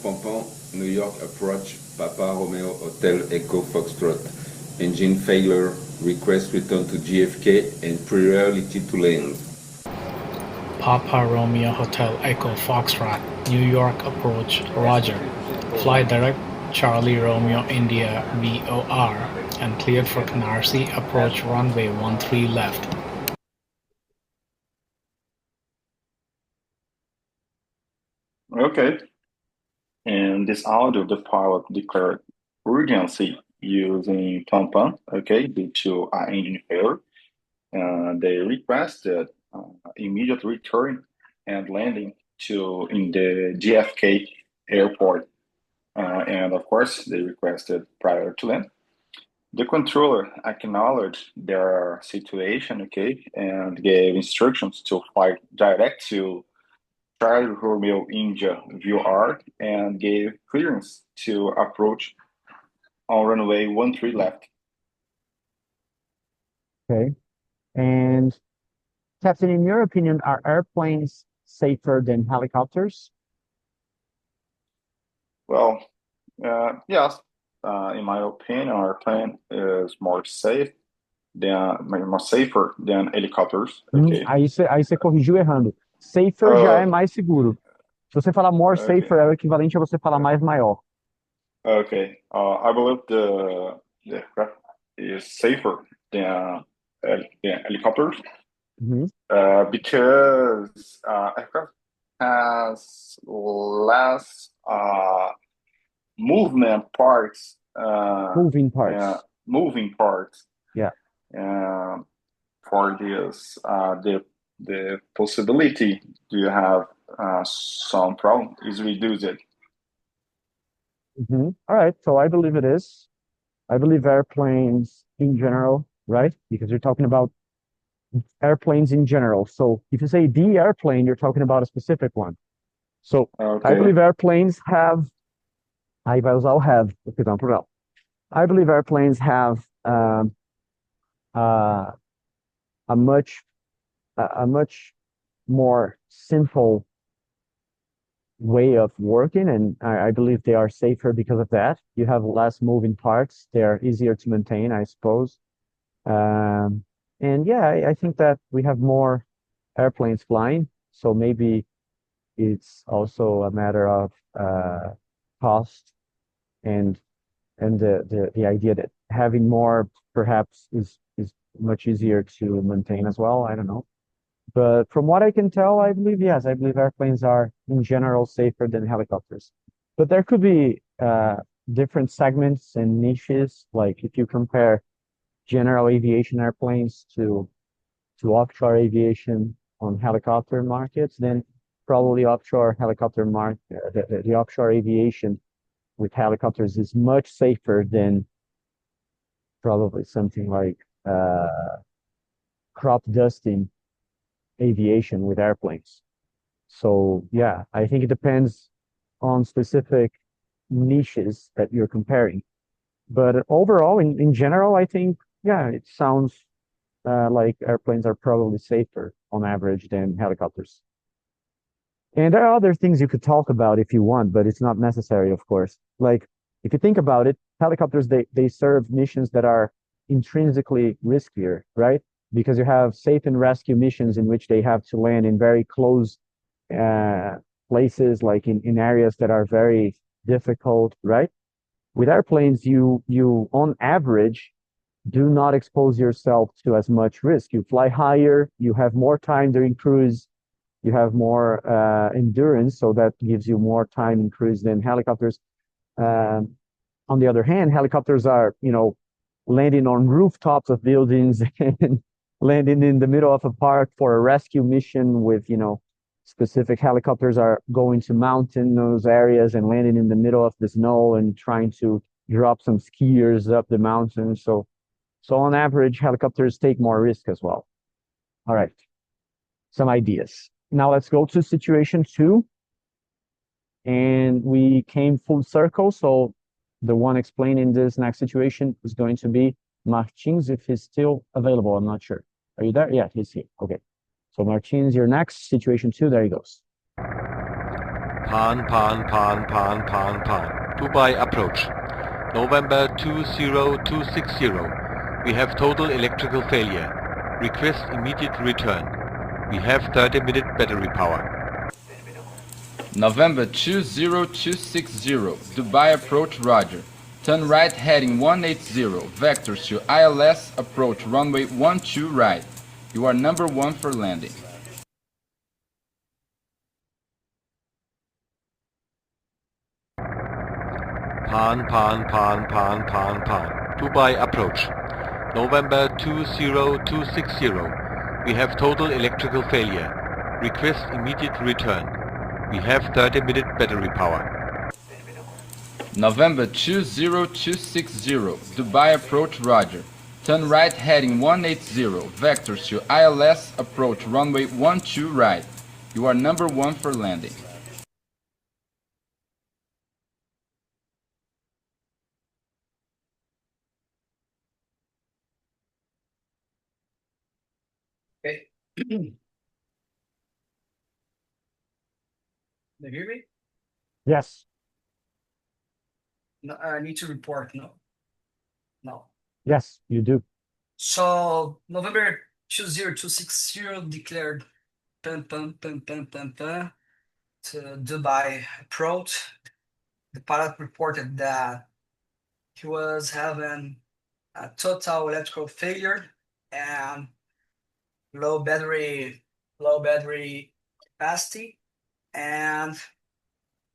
Pompon, New York approach, Papa Romeo Hotel Echo Foxtrot. Engine failure, request return to JFK and priority to land. Papa Romeo Hotel Echo Foxtrot, New York approach, Roger. Fly direct Charlie Romeo India VOR and cleared for Canarsie. Approach runway 13 left. Okay. In this audio, the pilot declared urgency using Pompon, okay, due to engine failure. They requested immediate return and landing in the JFK airport. And of course, they requested prior to land. The controller acknowledged their situation, okay, and gave instructions to fly direct to Charlie Romeo India VR and gave clearance to approach on runway 13 left. Okay. And Captain, in your opinion, are airplanes safer than helicopters? Well, yes. In my opinion, our plane is more safer than helicopters. Okay. Aí você corrigiu errando. Safer já é mais seguro. Se você falar more safer, é o equivalente a você falar mais maior. Okay. I believe the aircraft is safer than helicopters because aircraft has less movement parts. Moving parts. Moving parts. Yeah. For this, the possibility to have some problem is reduced. All right, so I believe it is. I believe airplanes in general, right? Because you're talking about airplanes in general. So if you say the airplane, you're talking about a specific one. So I believe airplanes have. Aí vai usar o have, porque não plural. I believe airplanes have a much more simple way of working, and I believe they are safer because of that. You have less moving parts. They are easier to maintain, I suppose. And yeah, I think that we have more airplanes flying, so maybe it's also a matter of cost and the idea that having more perhaps is much easier to maintain as well. I don't know. But from what I can tell, I believe, yes, I believe airplanes are in general safer than helicopters. But there could be different segments and niches. Like if you compare general aviation airplanes to offshore aviation on helicopter markets, then probably offshore helicopter market, the offshore aviation with helicopters is much safer than probably something like crop dusting aviation with airplanes. So yeah, I think it depends on specific niches that you're comparing. But overall, in general, I think, yeah, it sounds like airplanes are probably safer on average than helicopters. And there are other things you could talk about if you want, but it's not necessary, of course. Like, if you think about it, helicopters, they serve missions that are intrinsically riskier, right? Because you have safe and rescue missions in which they have to land in very close places, like in areas that are very difficult, right? With airplanes, you on average do not expose yourself to as much risk. You fly higher, you have more time during cruise, you have more endurance, so that gives you more time in cruise than helicopters. On the other hand, helicopters are, landing on rooftops of buildings and landing in the middle of a park for a rescue mission with, specific helicopters are going to mountainous areas and landing in the middle of the snow and trying to drop some skiers up the mountain. So on average, helicopters take more risk as well. All right, some ideas. Now let's go to situation 2. And we came full circle. So the one explaining this next situation is going to be Martins, if he's still available. I'm not sure. Are you there? Yeah, he's here. Okay. So Martins, your next situation 2, there he goes. Pan, Dubai approach. November 20260. We have total electrical failure. Request immediate return. We have 30-minute battery power. November 20260. Dubai approach, roger. Turn right heading 180. Vectors to ILS approach runway 12 right. You are number 1 for landing. Pan. Dubai approach. November 20260. We have total electrical failure. Request immediate return. We have 30-minute battery power. November 20260. Dubai approach, roger. Turn right heading 180. Vectors to ILS approach runway 12 right. You are number 1 for landing. Okay. Can you hear me? Yes. No, I need to report, no? No. Yes, you do. So, November 20260 declared to Dubai approach. The pilot reported that he was having a total electrical failure and low battery capacity, and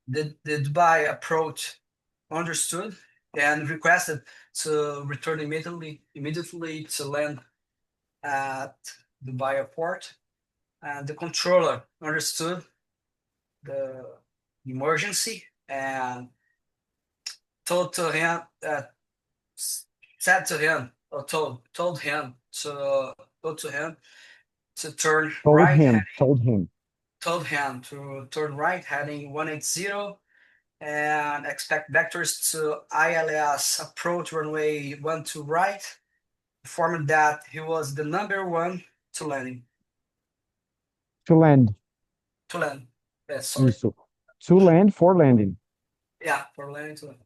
the Dubai approach understood and requested to return immediately to land at Dubai airport, and the controller understood the emergency and told him to turn right. Told him to turn right heading 180 and expect vectors to ILS approach runway 12 right, informed that he was the number 1 to landing. To land. Yes, sorry. Isso. To land, for landing. Yeah, for landing to land.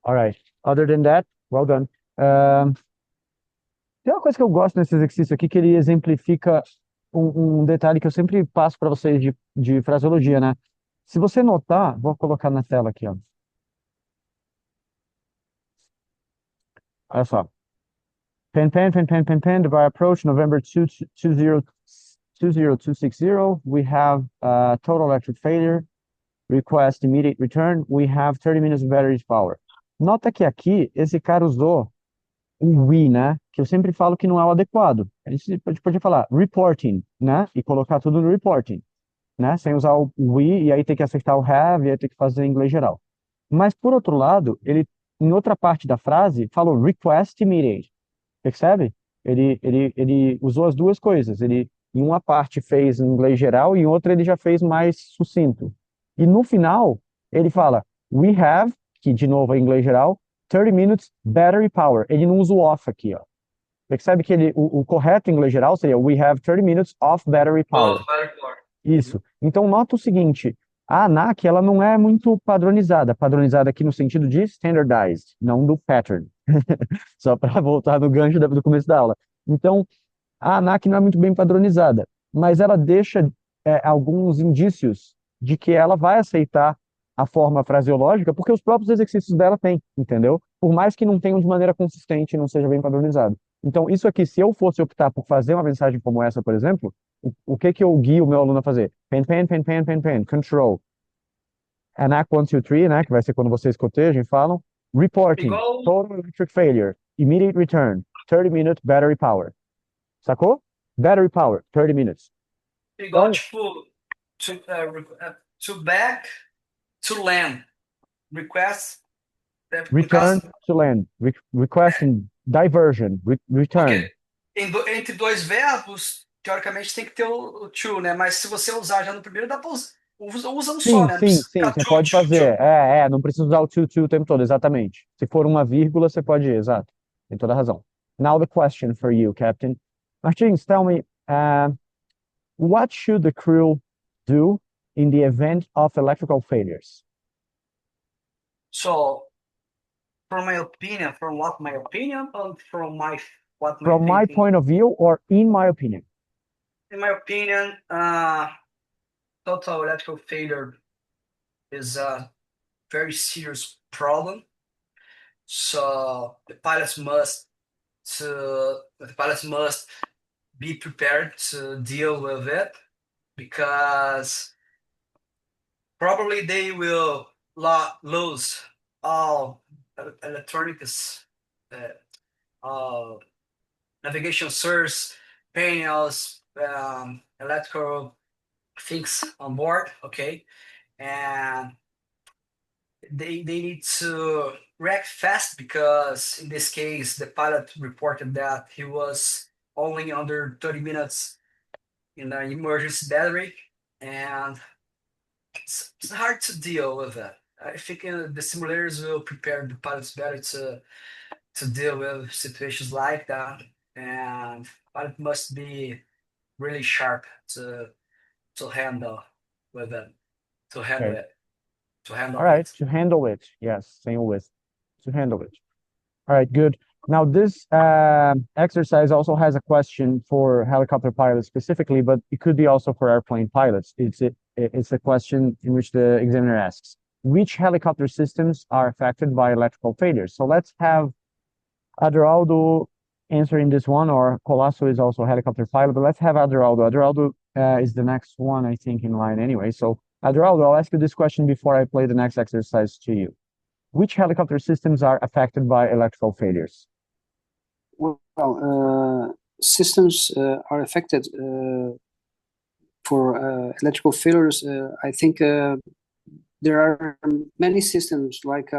All right. Other than that, well done. Tem uma coisa que eu gosto nesse exercício aqui, que ele exemplifica um detalhe que eu sempre passo para vocês de fraseologia, né? Se você notar, vou colocar na tela aqui, ó. Olha só. Pen, Dubai approach, November 20260. We have total electric failure. Request immediate return. We have 30 minutes of battery power. Nota que aqui, esse cara usou o we, né? Que eu sempre falo que não é o adequado. A gente podia falar reporting, né? E colocar tudo no reporting, né? Sem usar o we, e aí ter que acertar o have, e aí ter que fazer em inglês geral. Mas, por outro lado, ele, em outra parte da frase, falou request immediate. Percebe? Ele usou as duas coisas. Ele, em uma parte, fez em inglês geral, e em outra ele já fez mais sucinto. E no final, ele fala we have, que de novo é em inglês geral, 30 minutes battery power. Ele não usa o off aqui, ó. Percebe que o correto em inglês geral seria we have 30 minutes of battery power. Isso. Então, nota o seguinte, a ANAC, ela não é muito padronizada. Padronizada aqui no sentido de standardized, não do pattern. Só para voltar no gancho do começo da aula. Então, a ANAC não é muito bem padronizada, mas ela deixa alguns indícios de que ela vai aceitar a forma fraseológica, porque os próprios exercícios dela têm, entendeu? Por mais que não tenham de maneira consistente e não seja bem padronizado. Então, isso aqui, se eu fosse optar por fazer uma mensagem como essa, por exemplo, o que eu guio o meu aluno a fazer? Pen, control. ANAC 1, 2, 3, né? Que vai ser quando vocês cotejam e falam. Reporting, total electric failure, immediate return, 30 minutes battery power. Sacou? Battery power, 30 minutes. Igual, tipo, to back, to land. Request. Return to land. Requesting diversion. Return. Okay. Entre dois verbos, teoricamente tem que ter o to, né? Mas se você usar já no primeiro, dá para Usa um Sim, só, né? Não sim, precisa sim, ficar você pode fazer. Não precisa usar o to o tempo todo, exatamente. Se for uma vírgula, você pode, exato. Tem toda a razão. Now the question for you, Captain. Martins, tell me, what should the crew do in the event of electrical failures? So, from my opinion, from what my opinion, or from what my From my thinking? point of view, or in my opinion? In my opinion, total electrical failure is a very serious problem. So the pilots must be prepared to deal with it, because probably they will lose all electronics, navigation source, panels, electrical things on board. Okay, and they need to react fast, because in this case the pilot reported that he was only under 30 minutes in the emergency battery, and it's hard to deal with that. I think the simulators will prepare the pilots better to deal with situations like that, and pilot must be really sharp to handle with it, to handle Okay. it, to handle All right, it. to handle it. Yes, same with to handle it. All right, good. Now this exercise also has a question for helicopter pilots specifically, but it could be also for airplane pilots. It's a question in which the examiner asks, which helicopter systems are affected by electrical failures? So let's have Adraldo answering this one, or Colasso is also a helicopter pilot, but let's have Adraldo. Adraldo is the next one, I think, in line anyway. So Adraldo, I'll ask you this question before I play the next exercise to you. Which helicopter systems are affected by electrical failures? Well, systems are affected for electrical failures. I think there are many systems like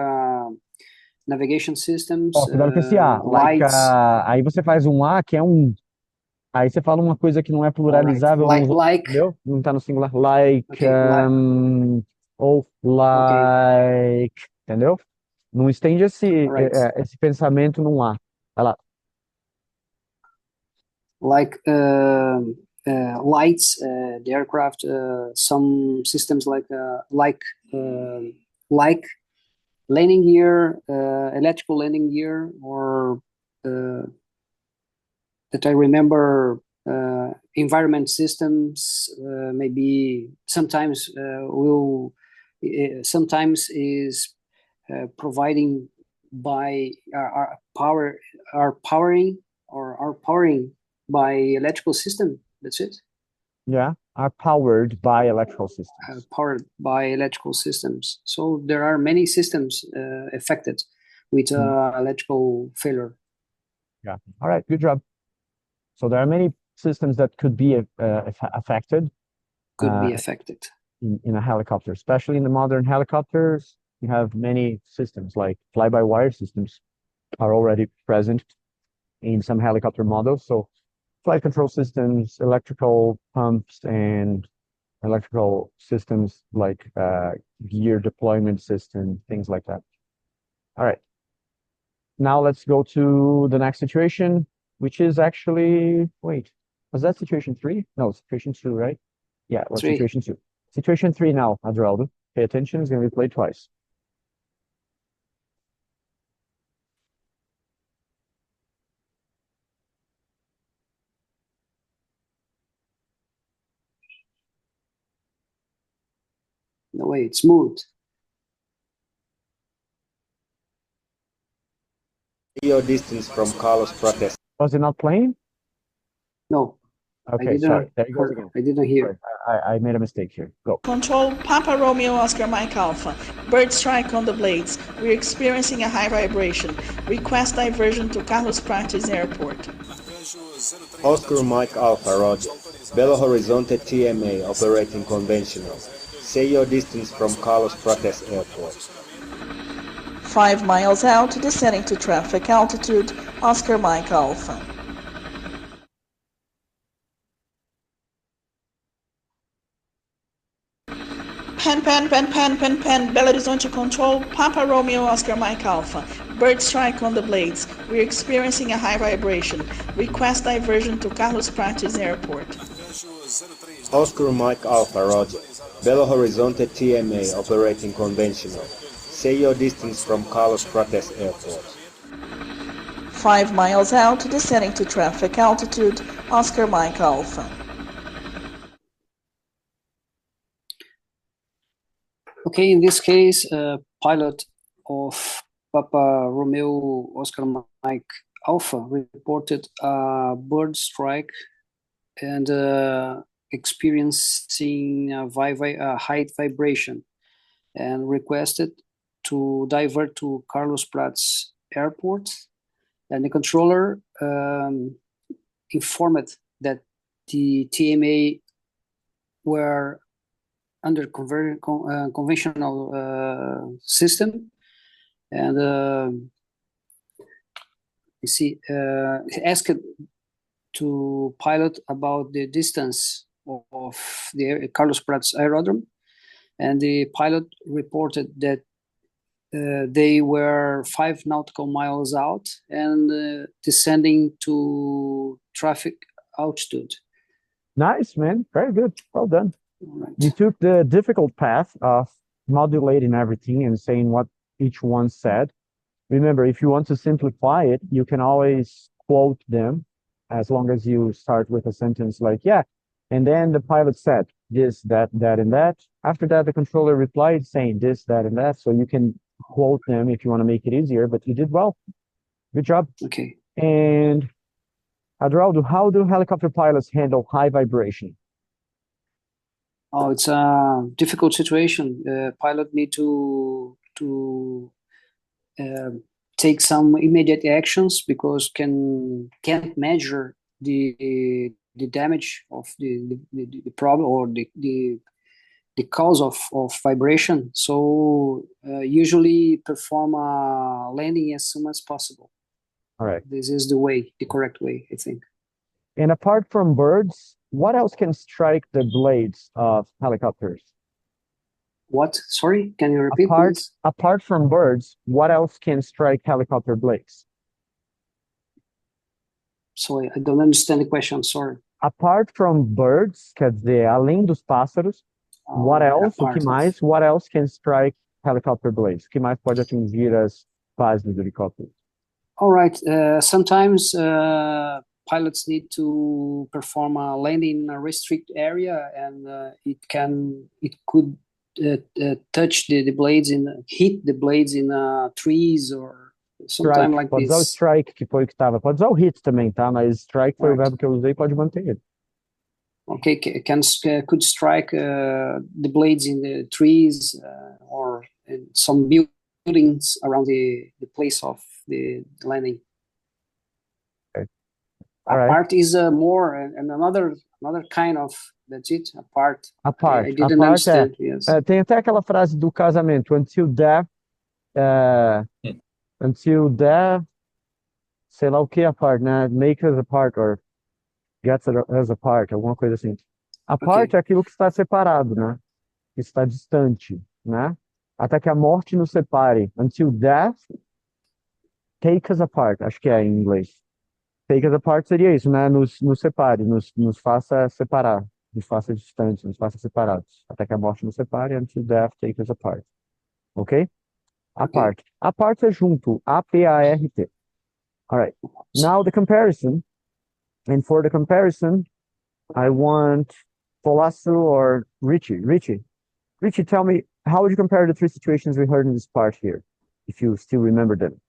navigation systems, Ó, cuidado com esse A. Like, lights. aí você faz um A que é um. Aí você fala uma coisa que não é pluralizável, Like, não, like. entendeu? Não tá no singular. Like, Okay, ou like, entendeu? Não estende Right. esse pensamento num A. Vai lá. Like lights, the aircraft, some systems like landing gear, electrical landing gear, or that I remember, environment systems, maybe sometimes sometimes is providing by are powering by electrical system. That's it. Yeah, are powered by electrical systems. Powered by electrical systems. So there are many systems affected with electrical failure. Yeah. All right. Good job. So there are many systems that could be affected. Could be affected in a helicopter, especially in the modern helicopters. You have many systems like fly-by-wire systems are already present in some helicopter models. So flight control systems, electrical pumps, and electrical systems like gear deployment system, things like that. All right. Now let's go to the next situation, which is actually, wait, was that situation 3? No, situation 2, right? Yeah, it was 3. situation 2. Situation 3 now, Adraldo. Pay attention, it's going to be played twice. No way, it's smooth. Your distance from Carlos protest. Was it not playing? No. Okay, sorry. There you go again. I didn't hear. I made a mistake here. Go. Control Papa Romeo Oscar Mike Alpha. Bird strike on the blades. We're experiencing a high vibration. Request diversion to Carlos Prates Airport. Oscar Mike Alpha, Roger. Belo Horizonte TMA operating conventional. Say your distance from Carlos Prates Airport. 5 miles out, descending to traffic altitude, Oscar Mike Alpha. Pen, Belo Horizonte Control, Papa Romeo Oscar Mike Alpha. Bird strike on the blades. We're experiencing a high vibration. Request diversion to Carlos Prates Airport. Oscar Mike Alpha, Roger. Belo Horizonte TMA operating conventional. Say your distance from Carlos Prates Airport. 5 miles out, descending to traffic altitude, Oscar Mike Alpha. Okay, in this case, pilot of Papa Romeo Oscar Mike Alpha reported a bird strike and experiencing a high vibration and requested to divert to Carlos Prates Airport. And the controller informed that the TMA were under conventional system, and asked to pilot about the distance of the Carlos Prates aerodrome, and the pilot reported that they were 5 nautical miles out and descending to traffic altitude. Nice, man. Very good. Well done. Right. You took the difficult path of modulating everything and saying what each one said. Remember, if you want to simplify it, you can always quote them as long as you start with a sentence like, yeah, and then the pilot said this, that, and that. After that, the controller replied saying this, that, and that. So you can quote them if you want to make it easier, but you did well. Good job. Okay. And Adraldo, how do helicopter pilots handle high vibration? Oh, it's a difficult situation. Pilot need to take some immediate actions because can't measure the damage of the problem or the cause of vibration. So usually perform a landing as soon as possible. All right. This is the correct way, I think. And apart from birds, what else can strike the blades of helicopters? What? Sorry, can you repeat, please? Apart from birds, what else can strike helicopter blades? Sorry, I don't understand the question, sorry. Apart from birds, quer dizer, além dos pássaros, what else, o que mais, what else can strike helicopter blades? O que mais pode atingir as bases dos helicópteros? All right, sometimes pilots need to perform a landing in a restricted area, and it could touch the blades hit the blades in trees or something like pode this. Usar o strike, que foi o que estava. Pode usar o hit também, tá? Mas strike foi o verbo que eu usei, pode manter ele. Okay, could strike the blades in the trees or in some buildings around the place of the landing. Okay. Part is more and another kind of, that's it, a part. I didn't understand. Yes. Tem até aquela frase do casamento, until death, sei lá o que apart, né? Make us apart or gets us apart, alguma coisa assim. A parte é aquilo que está separado, né? Que está distante, né? Até que a morte nos separe. Until death take us apart, acho que é em inglês. Take us apart seria isso, né? Nos separe, nos faça separar, nos faça distantes, nos faça separados. Até que a morte nos separe, until death take us apart. Ok? Apart. Apart é junto, A-P-A-R-T. All right. Now the comparison. And for the comparison, I want Polasso or Richie. Richie, tell me, how would you compare the three situations we heard in this part here, if you still remember them?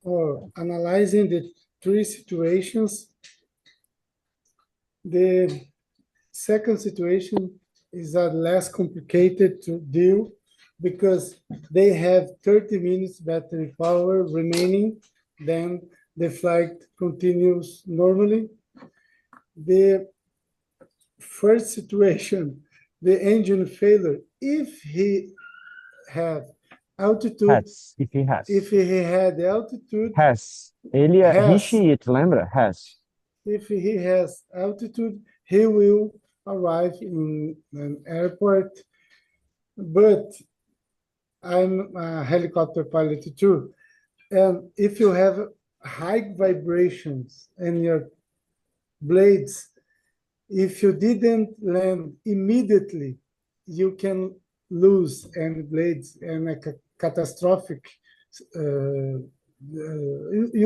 Oh, analyzing the three situations, the second situation is less complicated to deal because they have 30 minutes battery power remaining, then the flight continues normally. The first situation, the engine failure, if he had altitude, if he had altitude, ele it, lembra? If he has altitude, he will arrive in an airport but I'm a helicopter pilot too. And if you have high vibrations in your blades, if you didn't land immediately, you can lose any blades and a catastrophic, you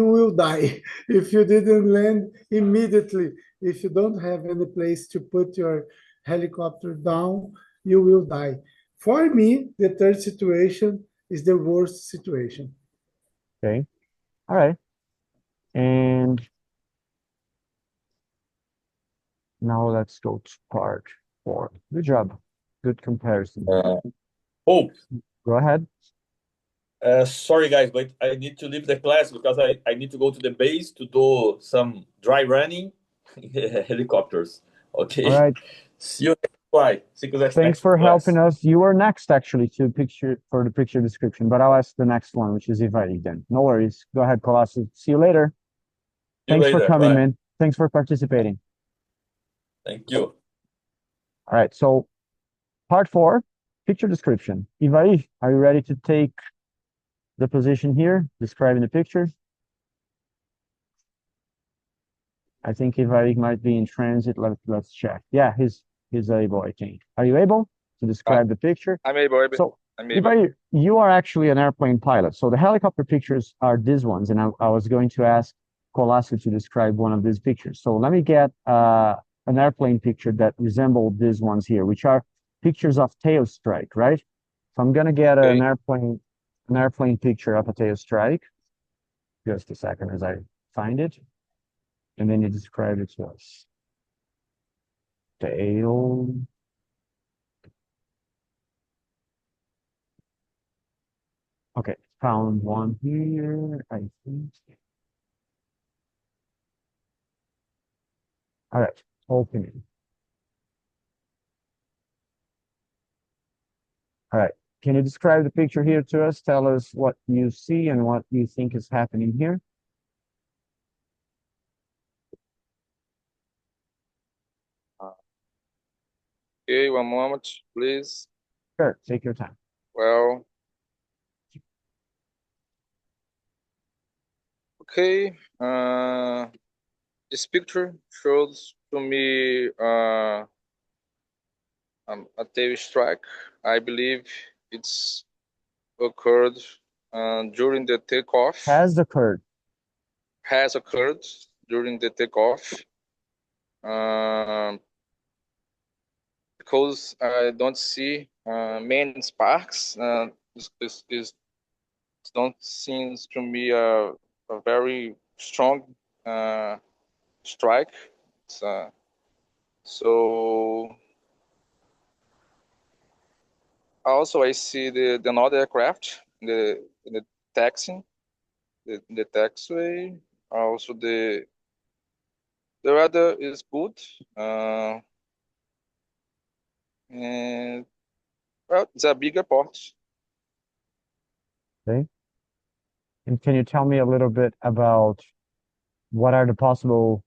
will die if you didn't land immediately. If you don't have any place to put your helicopter down, you will die. For me, the third situation is the worst situation. Okay. All right. And now let's go to part 4. Good job. Good comparison. Hope. Go ahead. Sorry, guys, but I need to leave the class because I need to go to the base to do some dry running helicopters. Okay. All right. See you next slide. Thanks for helping us. You are next, actually, for the picture description, but I'll ask the next one, which is Ivari then. No worries. Go ahead, Colossus. See you later. Thanks for coming, man. Thanks for participating. Thank you. All right. So part 4, picture description. Ivari, are you ready to take the position here, describing the picture? I think Ivari might be in transit. Let's check. Yeah, he's able, I think. Are you able to describe the picture? I'm able. So, Ivari, you are actually an airplane pilot. So the helicopter pictures are these ones, and I was going to ask Colasco to describe one of these pictures. So let me get an airplane picture that resembles these ones here, which are pictures of tail strike, right? So I'm gonna get an airplane picture of a tail strike. Just a second as I find it. And then you describe it to us. Tail. Okay, found one here, I think. All right, opening. All right, can you describe the picture here to us? Tell us what you see and what you think is happening here. Okay, one moment, please. Sure, take your time. Well, okay. This picture shows to me a tail strike. I believe it's occurred during the takeoff. Has occurred during the takeoff. Because I don't see many sparks. This don't seems to me a very strong strike. So also I see the another aircraft in the taxi, the taxiway. Also the weather is good. And well, it's a big airport. Okay. And can you tell me a little bit about what are the possible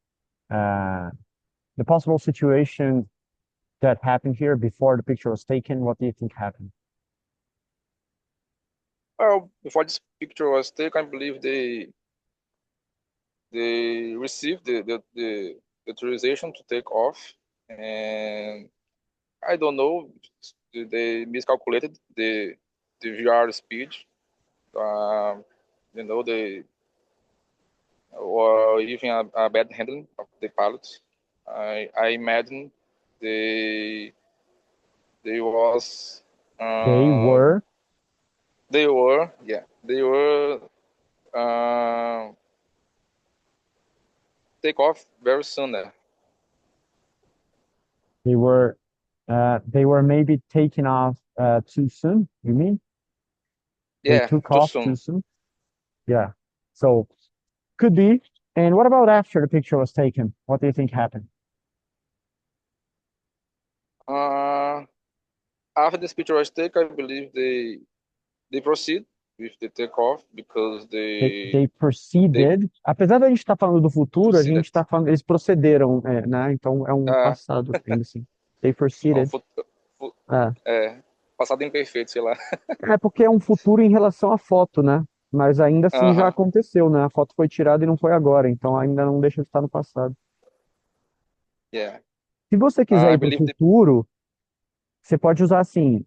situations that happened here before the picture was taken? What do you think happened? Well, before this picture was taken, I believe they received the authorization to take off, and I don't know, they miscalculated the VR speed. You know, or even a bad handling of the pilots. I imagine they were take off very soon there. They were maybe taken off too soon, you mean? Yeah, they took off too soon. Yeah. So could be. And what about after the picture was taken? What do you think happened? After this picture was taken, I believe they proceed with the takeoff because they proceeded. Apesar da gente estar falando do futuro, a gente está falando, eles procederam, né? Então é um passado ainda assim. They proceeded. Passado imperfeito, sei lá. É porque é um futuro em relação à foto, né? Mas ainda assim já Aham. aconteceu, né? A foto foi tirada e não foi agora, então ainda não deixa de estar no passado. Yeah. Se você quiser I ir para o believe the futuro, você pode usar assim,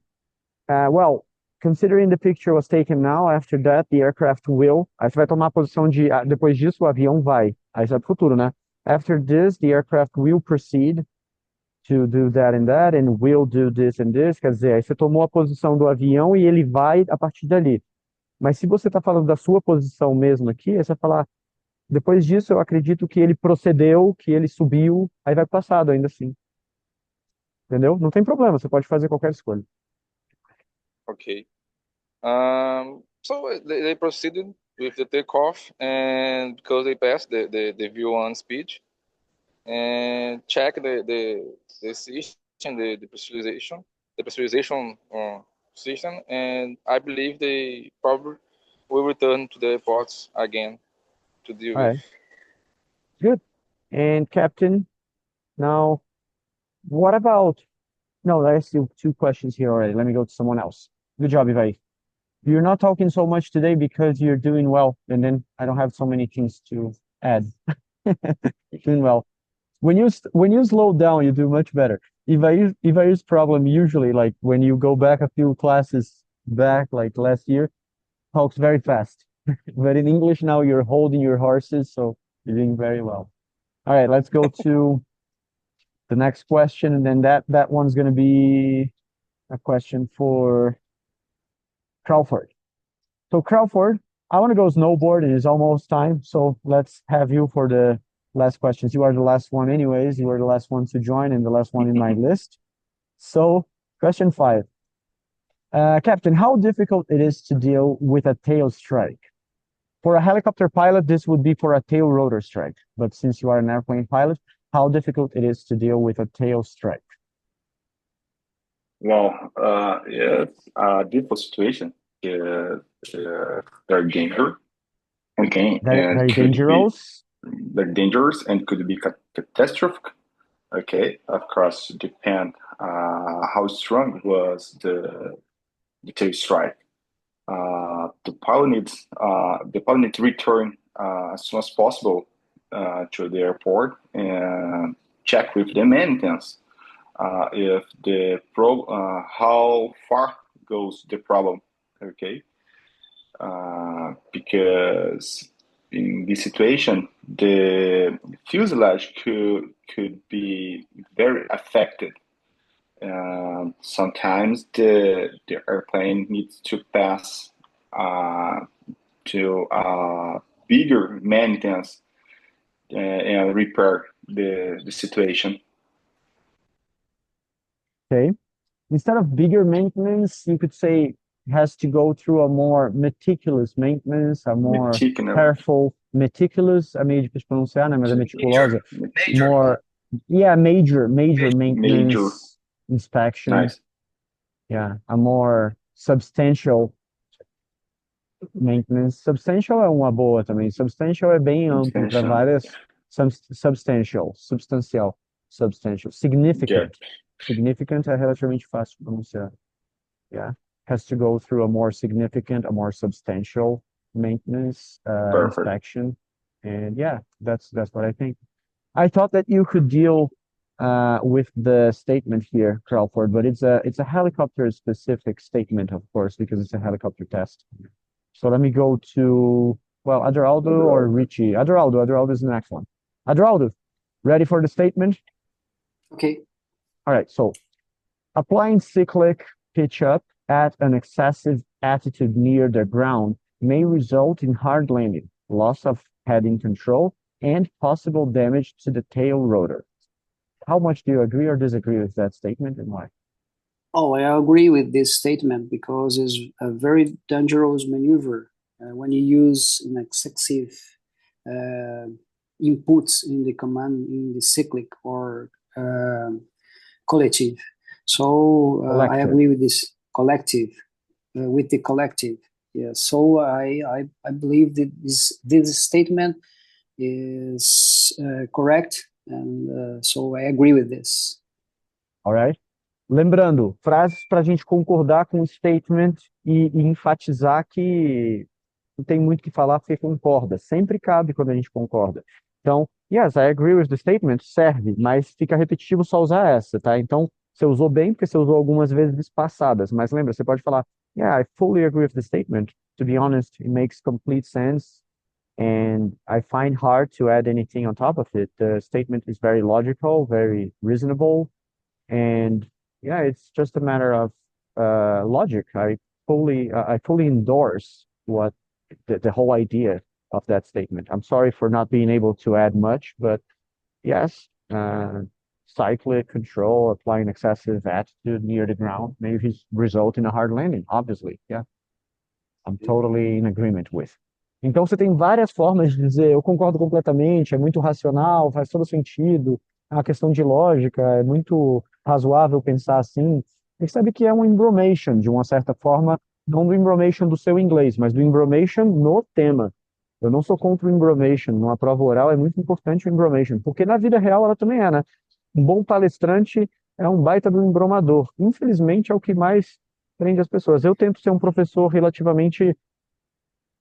well, considering the picture was taken now, after that the aircraft will. Aí você vai tomar a posição de, depois disso o avião vai. Aí já é pro futuro, né? After this, the aircraft will proceed to do that and will do this and this. Quer dizer, aí você tomou a posição do avião e ele vai a partir dali. Mas se você está falando da sua posição mesmo aqui, aí você vai falar, depois disso eu acredito que ele procedeu, que ele subiu, aí vai pro passado ainda assim. Entendeu? Não tem problema, você pode fazer qualquer escolha. Okay. So they proceeded with the takeoff, and because they passed the V1 speed, and check the system, the pressurization system, and I believe they probably will return to the airports again to deal All with. right. Good. And Captain, now, what about... No, I asked you two questions here already. Let me go to someone else. Good job, Ivai. You're not talking so much today because you're doing well, and then I don't have so many things to add. You're doing well. When you slow down, you do much better. Ivai's problem usually, like when you go back a few classes back, like last year, talks very fast. But in English now, you're holding your horses, so you're doing very well. All right, let's go to the next question, and then that one's going to be a question for Crawford. So Crawford, I want to go snowboard. It is almost time, so let's have you for the last questions. You are the last one anyways. You are the last one to join and the last one in my list. So question 5. Captain, how difficult it is to deal with a tail strike? For a helicopter pilot, this would be for a tail rotor strike. But since you are an airplane pilot, how difficult it is to deal with a tail strike? Well, it's a difficult situation. They're dangerous. Okay, and Very could dangerous. they're dangerous and could be catastrophic. Okay, of course, depend how strong was the tail strike. The pilot needs to return as soon as possible to the airport and check with the maintenance if the how far goes the problem. Okay, because in this situation, the fuselage could be very affected. Sometimes the airplane needs to pass to bigger maintenance and repair the situation. Okay. Instead of bigger maintenance, you could say it has to go through a more meticulous maintenance, a more careful, meticulous, é meio difícil pronunciar, né? Mas é meticulosa. More, yeah, major maintenance, inspection. Nice. Yeah, a more substantial maintenance. Substantial é uma boa também. Substantial é bem amplo para várias. Substantial, significant. Yeah. Significant é relativamente fácil de pronunciar. Yeah, has to go through a more significant, a more substantial maintenance, inspection, and yeah, that's what I think. I thought that you could deal with the statement here, Crawford, but it's a helicopter specific statement, of course, because it's a helicopter test. So let me go to, well, Adraldo or Richie. Adraldo is the next one. Adraldo, ready for the statement? Okay. All right, so applying cyclic pitch up at an excessive altitude near the ground may result in hard landing, loss of heading control, and possible damage to the tail rotor. How much do you agree or disagree with that statement, and why? Oh, I agree with this statement because it's a very dangerous maneuver when you use an excessive inputs in the command, in the cyclic or collective. So I agree with this collective, with the collective. Yeah. So I believe that this statement is correct, and so I agree with this. All right. Lembrando, frases para a gente concordar com o statement e enfatizar que não tem muito o que falar porque concorda. Sempre cabe quando a gente concorda. Então, yes, I agree with the statement, serve, mas fica repetitivo só usar essa, tá? Então, você usou bem porque você usou algumas vezes passadas, mas lembra, você pode falar, yeah, I fully agree with the statement. To be honest, it makes complete sense, and I find hard to add anything on top of it. The statement is very logical, very reasonable, and yeah, it's just a matter of logic. I fully endorse what the whole idea of that statement. I'm sorry for not being able to add much, but yes, cyclic control, applying excessive attitude near the ground may result in a hard landing, obviously. Yeah, I'm totally in agreement with. Então você tem várias formas de dizer eu concordo completamente, é muito racional, faz todo sentido, é uma questão de lógica, é muito razoável pensar assim. Você sabe que é um embromation, de uma certa forma, não do embromation do seu inglês, mas do embromation no tema. Eu não sou contra o embromation, numa prova oral é muito importante o embromation, porque na vida real ela também é, né? Um bom palestrante é um baita do embromador. Infelizmente é o que mais prende as pessoas. Eu tento ser um professor relativamente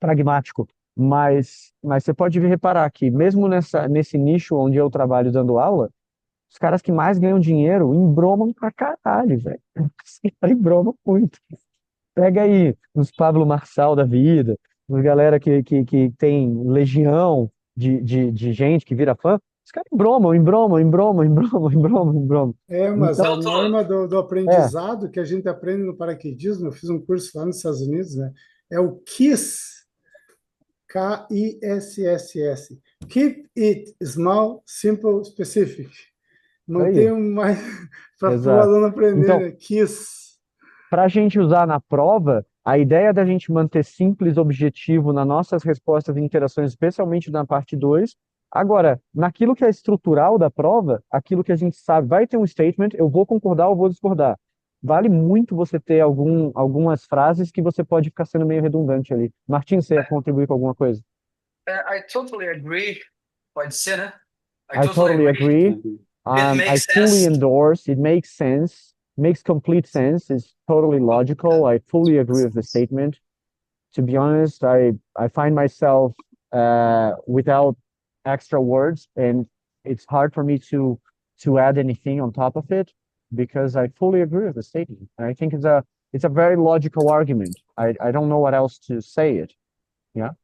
pragmático, mas você pode reparar que mesmo nesse nicho onde eu trabalho dando aula, os caras que mais ganham dinheiro embromam pra caralho, velho. Os caras embromam muito. Pega aí os Pablo Marçal da vida, os galera que tem legião de gente que vira fã, os caras embromam. Mas Então, a norma do aprendizado que a gente aprende no paraquedismo, eu fiz um curso lá nos Estados Unidos, né? É o KISS, KISSS. Keep it small, simple, specific. Mantenha mais para o exato. aluno aprender, Então, né? KISS. para a gente usar na prova, a ideia da gente manter simples, objetivo nas nossas respostas e interações, especialmente na parte 2. Agora, naquilo que é estrutural da prova, aquilo que a gente sabe, vai ter um statement, eu vou concordar ou vou discordar. Vale muito você ter algumas frases que você pode ficar sendo meio redundante ali. Martim, você ia contribuir com alguma coisa? I totally agree. Pode ser, né? I totally agree. I fully endorse. It makes sense. Makes complete sense. It's totally logical. I fully agree with the statement. To be honest, I find myself without extra words, and it's hard for me to add anything on top of it because I fully agree with the statement. I think it's a very logical argument. I don't know what else to say it. Yeah.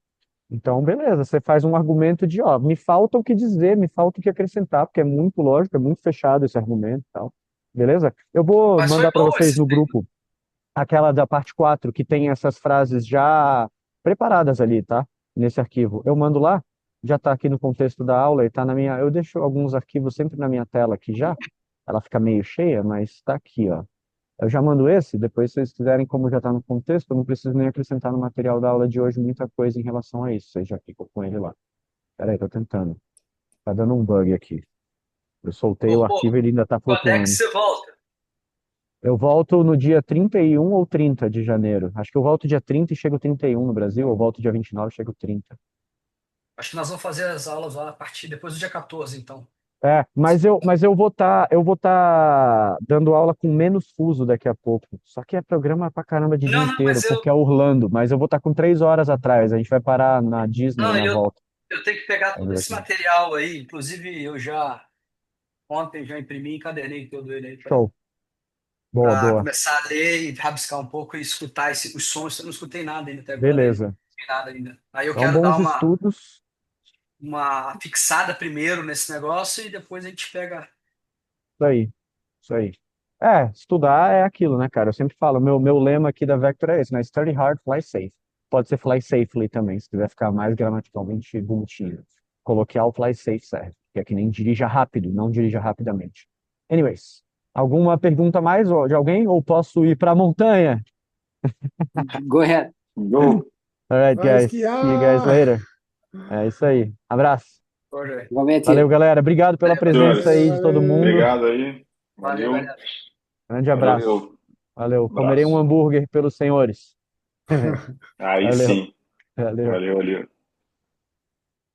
Então, beleza, você faz um argumento de, ó, me falta o que dizer, me falta o que acrescentar, porque é muito lógico, é muito fechado esse argumento e tal. Beleza? Eu vou mandar para vocês no grupo aquela da parte 4, que tem essas frases já preparadas ali, tá? Nesse arquivo. Eu mando lá, já tá aqui no contexto da aula e tá na minha... Eu deixo alguns arquivos sempre na minha tela aqui já. Ela fica meio cheia, mas tá aqui, ó. Eu já mando esse, depois se vocês quiserem, como já está no contexto, eu não preciso nem acrescentar no material da aula de hoje muita coisa em relação a isso, vocês já ficam com ele lá. Peraí, tô tentando. Tá dando um bug aqui. Eu soltei o arquivo e ele ainda tá flutuando. Quando é que você volta? Eu volto no dia 31 ou 30 de janeiro. Acho que eu volto dia 30 e chego 31 no Brasil, ou volto dia 29 e chego 30. Acho que nós vamos fazer as aulas lá a partir depois do dia 14, então. Mas eu vou tá dando aula com menos fuso daqui a pouco. Só que é programa pra caramba de dia inteiro, porque é Orlando. Mas eu vou estar com 3 horas atrás. A gente vai parar na Disney na volta. Eu tenho que pegar todo esse material aí. Inclusive, ontem já imprimi e encadernei todo ele aí. Show. Boa. Começar a ler e rabiscar um pouco e escutar os sons. Eu não escutei nada ainda até agora. Beleza. Não escutei nada ainda. Aí eu São quero dar bons estudos. uma fixada primeiro nesse negócio e depois a gente pega. Isso aí. Estudar é aquilo, né, cara? Eu sempre falo, meu lema aqui da Vector é esse, né? Study hard, fly safe. Pode ser fly safely também, se quiser ficar mais gramaticalmente bonitinho. Coloquial, fly safe serve. Que é que nem dirija rápido, não dirija rapidamente. Anyways, alguma pergunta mais de alguém? Ou posso ir pra montanha? Go ahead. Go. All right, guys. See you guys later. É isso aí. Abraço. Valeu, galera. Obrigado pela presença aí de todo mundo. Obrigado aí. Valeu. Grande abraço. Valeu. Comerei um hambúrguer pelos senhores. Aí Valeu. sim. Valeu. Valeu.